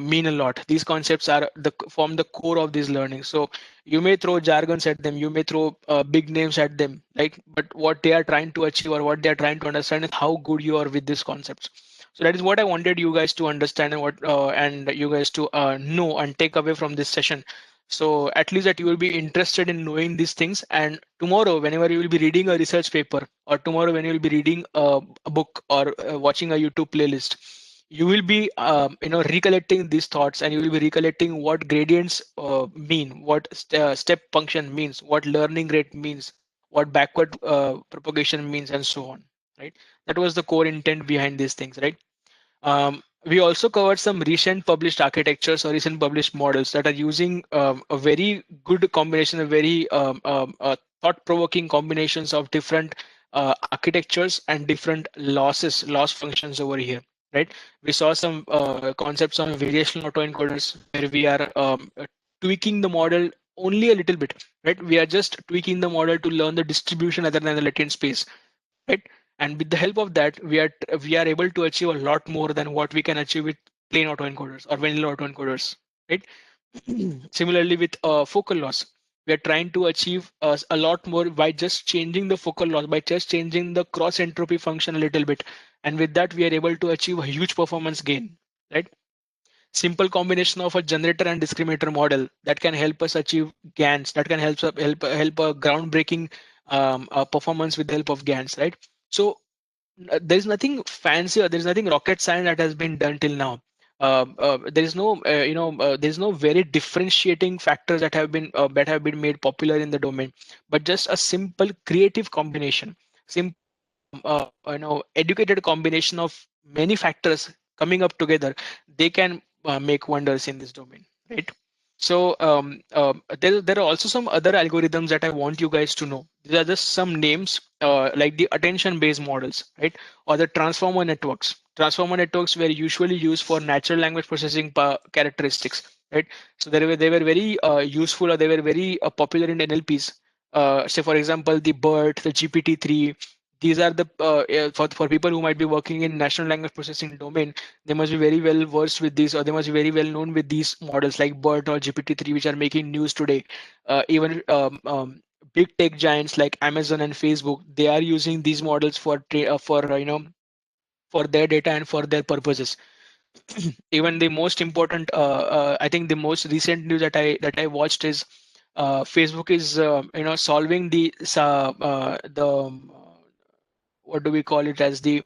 mean a lot. These concepts are form the core of this learning. So you may throw jargons at them, you may throw big names at them, right? But what they are trying to achieve or what they are trying to understand is how good you are with these concepts. So that is what I wanted you guys to understand, and you guys to know and take away from this session. So at least that you will be interested in knowing these things. And tomorrow, whenever you will be reading a research paper, or tomorrow when you will be reading a book or watching a YouTube playlist, you will be recollecting these thoughts, and you will be recollecting what gradients mean, what step function means, what learning rate means, what backward propagation means, and so on, right? That was the core intent behind these things, right? We also covered some recent published architectures or recent published models that are using a very good combination, a very thought-provoking combinations of different architectures and different loss functions over here, right? We saw some concepts on variational autoencoders where we are tweaking the model only a little bit, right? We are just tweaking the model to learn the distribution other than the latent space, right? And with the help of that, we are able to achieve a lot more than what we can achieve with plain autoencoders or vanilla autoencoders, right? Similarly, with focal loss, we are trying to achieve a lot more by just changing the focal loss, by just changing the cross entropy function a little bit, and with that, we are able to achieve a huge performance gain, right? Simple combination of a generator and discriminator model that can help us achieve GANs, that can help a groundbreaking performance with the help of GANs, right? So there's nothing fancy or there's nothing rocket science that has been done till now. There is no there's no very differentiating factors that have been made popular in the domain, but just a simple creative combination, simple educated combination of many factors coming up together, they can make wonders in this domain, right? So there are also some other algorithms that I want you guys to know. These are just some names, like the attention-based models, right? Or the transformer networks. Transformer networks were usually used for natural language processing characteristics, right? So they were very useful, or they were very popular in NLPs. Say for example, the BERT, the GPT-3. These are the for people who might be working in natural language processing domain. They must be very well versed with these, or they must be very well known with these models like BERT or GPT-3, which are making news today. Even big tech giants like Amazon and Facebook, they are using these models for their data and for their purposes. Even the most important, I think the most recent news that I watched is Facebook is solving the what do we call it as the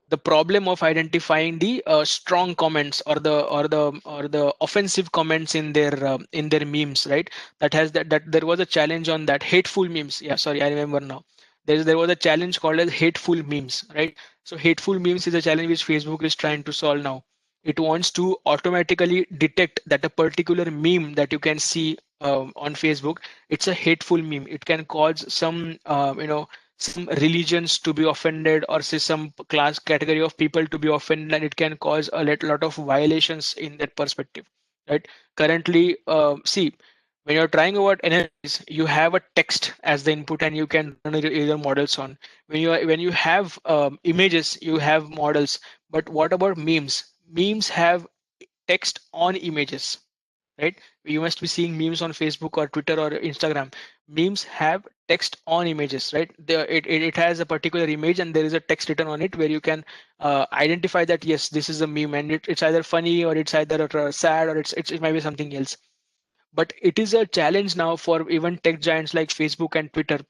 the problem of identifying the strong comments or the offensive comments in their memes, right? That there was a challenge on that hateful memes. Yeah, sorry, I remember now. There was a challenge called as hateful memes, right? So hateful memes is a challenge which Facebook is trying to solve now. It wants to automatically detect that a particular meme that you can see on Facebook, it's a hateful meme. It can cause some some religions to be offended, or say some class category of people to be offended, and it can cause a lot of violations in that perspective, right? Currently, see, when you're trying about analysis, you have a text as the input and you can run your models on. When you have images, you have models. But what about memes? Memes have text on images, right? You must be seeing memes on Facebook or Twitter or Instagram. Memes have text on images, right? It has a particular image and there is a text written on it where you can identify that yes, this is a meme, and it's either funny or it's either sad, or it might be something else. But it is a challenge now for even tech giants like Facebook and Twitter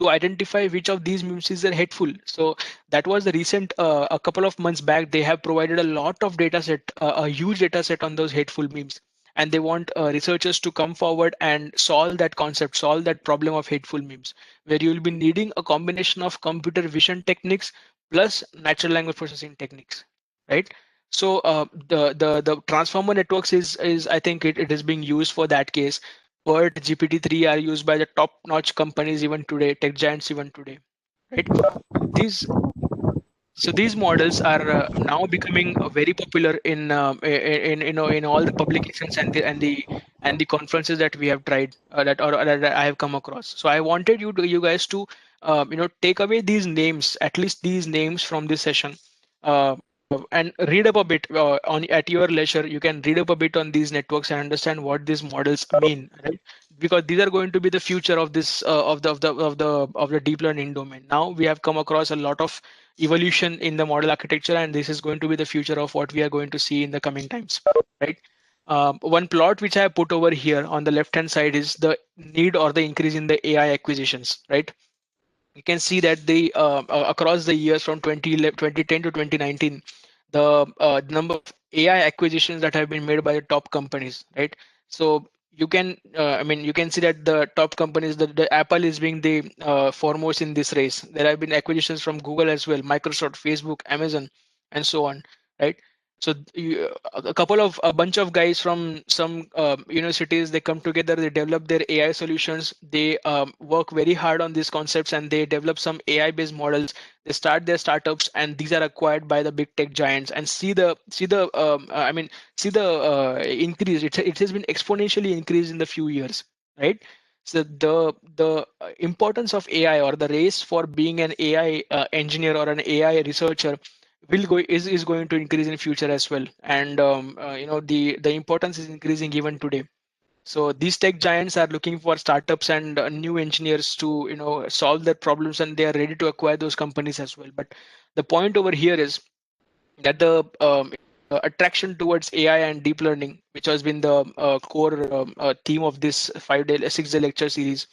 to identify which of these memes is hateful. So that was the recent, a couple of months back, they have provided a lot of data set, a huge data set on those hateful memes. And they want researchers to come forward and solve that concept, solve that problem of hateful memes, where you'll be needing a combination of computer vision techniques plus natural language processing techniques, right? So the transformer networks is I think it is being used for that case. BERT, GPT-3 are used by the top-notch companies even today, tech giants even today, right? These these models are now becoming very popular in all the publications and the conferences that we have tried that I have come across. So I wanted you guys to take away these names, at least these names from this session, uh, and read up a bit on at your leisure. You can read up a bit on these networks and understand what these models mean, right? Because these are going to be the future of this of the deep learning domain. Now we have come across a lot of evolution in the model architecture, and this is going to be the future of what we are going to see in the coming times, right? One plot which I have put over here on the left hand side is the need or the increase in the AI acquisitions, right? You can see that the across the years from 2010 to 2019, the number of AI acquisitions that have been made by the top companies, right? So you can, I mean, you can see that the top companies, the Apple is being the foremost in this race. There have been acquisitions from Google as well, Microsoft, Facebook, Amazon, and so on, right? So a bunch of guys from some universities, they come together, they develop their AI solutions, they work very hard on these concepts, and they develop some AI based models. They start their startups, and these are acquired by the big tech giants. And see the increase. It has been exponentially increased in the few years, right? So the importance of AI, or the race for being an AI engineer or an AI researcher, is going to increase in future as well. And the importance is increasing even today. So these tech giants are looking for startups and new engineers to solve their problems, and they are ready to acquire those companies as well. But the point over here is that the attraction towards AI and deep learning, which has been the core theme of this 6-day lecture series,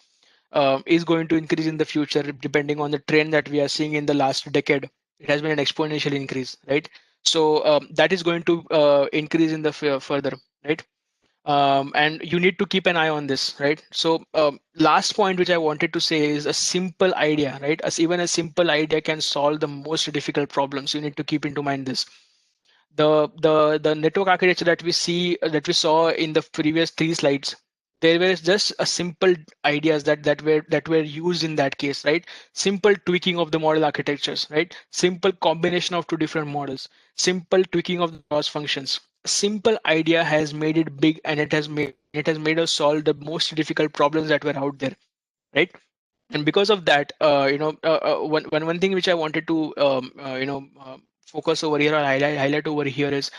is going to increase in the future, depending on the trend that we are seeing in the last decade. It has been an exponential increase, right? So that is going to increase in the further, right? And you need to keep an eye on this, right? So last point which I wanted to say is a simple idea, right? As even a simple idea can solve the most difficult problems. You need to keep into mind this. The network architecture that we saw in the previous 3 slides, there were just a simple ideas that were used in that case, right? Simple tweaking of the model architectures, right? Simple combination of two different models, simple tweaking of the cross functions. A simple idea has made it big, and it has made us solve the most difficult problems that were out there, right? And because of that, one thing which I wanted to focus over here, or highlight over here, is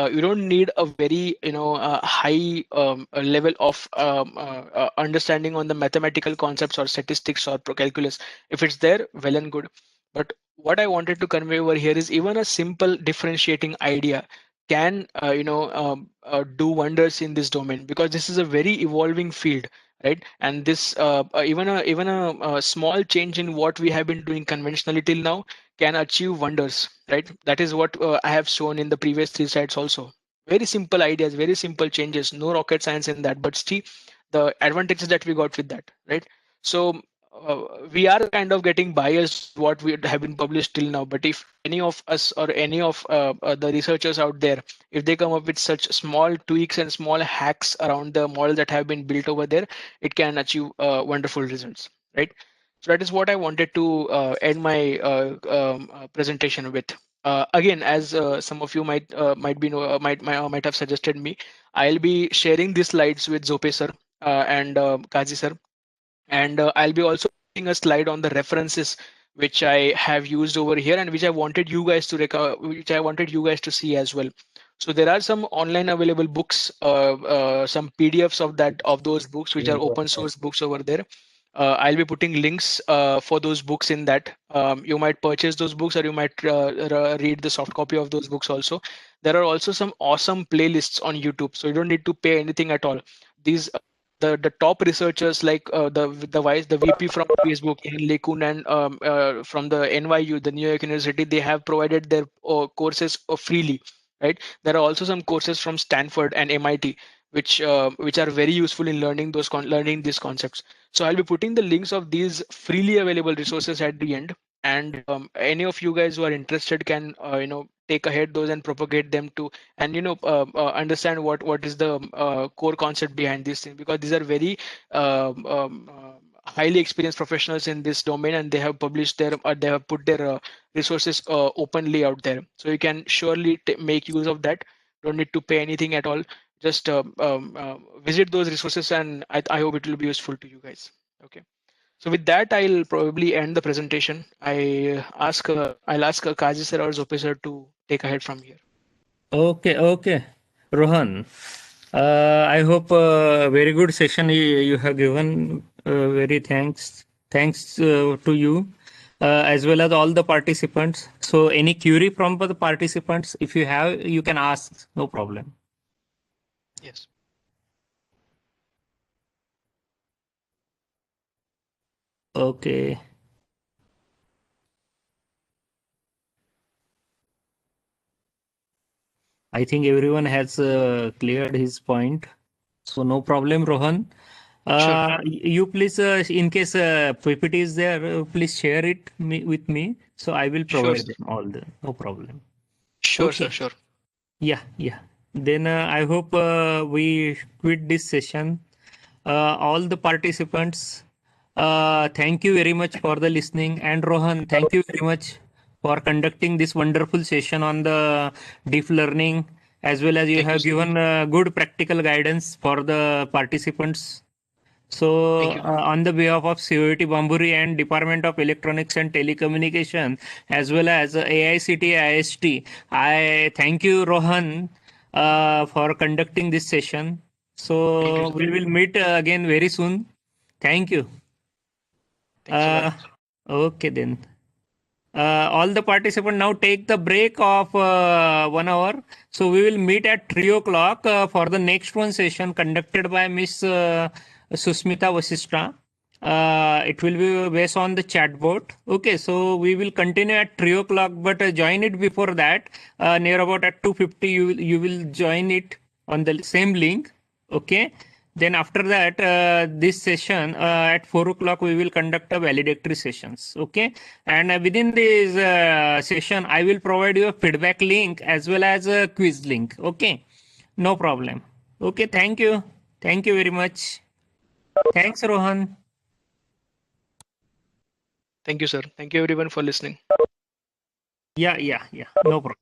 you don't need a very high level of understanding on the mathematical concepts or statistics or calculus. If it's there, well and good. But what I wanted to convey over here is even a simple differentiating idea can do wonders in this domain, because this is a very evolving field, right? And this even a small change in what we have been doing conventionally till now can achieve wonders, right? That is what I have shown in the previous 3 slides also. Very simple ideas, very simple changes, no rocket science in that, but see the advantages that we got with that, right? So we are kind of getting biased what we have been published till now, but if any of us or any of the researchers out there, if they come up with such small tweaks and small hacks around the model that have been built over there, it can achieve wonderful results, right? So that is what I wanted to end my presentation with. Again, as some of you might be know, might have suggested me, I'll be sharing these slides with Zope sir and Kazi sir, and I'll be also putting a slide on the references which I have used over here and which I wanted you guys to see as well. So there are some online available books, some PDFs of those books which are open source books over there. I'll be putting links for those books in that. You might purchase those books or you might read the soft copy of those books also. There are also some awesome playlists on YouTube, so you don't need to pay anything at all. These the top researchers like the VP from Facebook, Ian LeCun, and from the NYU, the New York University, they have provided their courses freely, right? There are also some courses from Stanford and MIT which are very useful in learning these concepts. So I'll be putting the links of these freely available resources at the end, and any of you guys who are interested can take ahead those and propagate them to, and understand what is the core concept behind this thing, because these are very highly experienced professionals in this domain, and they have published they have put their resources openly out there, so you can surely make use of that. Don't need to pay anything at all. Just visit those resources, and I hope it will be useful to you guys. Okay, so with that, I'll probably end the presentation. I'll ask Kazi sir or Zope sir to take ahead from here. Okay, Rohan. I hope very good session you have given. Very thanks to you as well as all the participants. So any query from the participants, if you have, you can ask. No problem. Yes. Okay. I think everyone has cleared his point. So no problem, Rohan. Sure. You please, in case PPT is there, please share it with me. So I will Sure, provide sir. them all the, no problem. Sure, Okay. sir. Sure. Yeah. Then I hope we quit this session. All the participants, thank you very much for the listening. And Rohan, thank you very much for conducting this wonderful session on the deep learning, as well as you Thank you, have sir. given good practical guidance for the participants. So, Thank you. on the behalf of COET Bamburi and Department of Electronics and Telecommunication, as well as AICTE-ISTE, I thank you, Rohan, for conducting this session. Thank you, So, sir. we will meet again very soon. Thank you. Thanks a lot. Okay, then. All the participants now take the break of 1 hour. So we will meet at 3 o'clock for the next one session conducted by Miss Susmita Vasishtha. It will be based on the chatbot. Okay, so we will continue at 3 o'clock, but join it before that. Near about at 2:50, you will join it on the same link. Okay. Then after that, this session at 4 o'clock, we will conduct a valedictory sessions. Okay. And within this session, I will provide you a feedback link as well as a quiz link. Okay. No problem. Okay. Thank you. Thank you very much. Thanks, Rohan. Thank you, sir. Thank you, everyone, for listening. Yeah. No problem.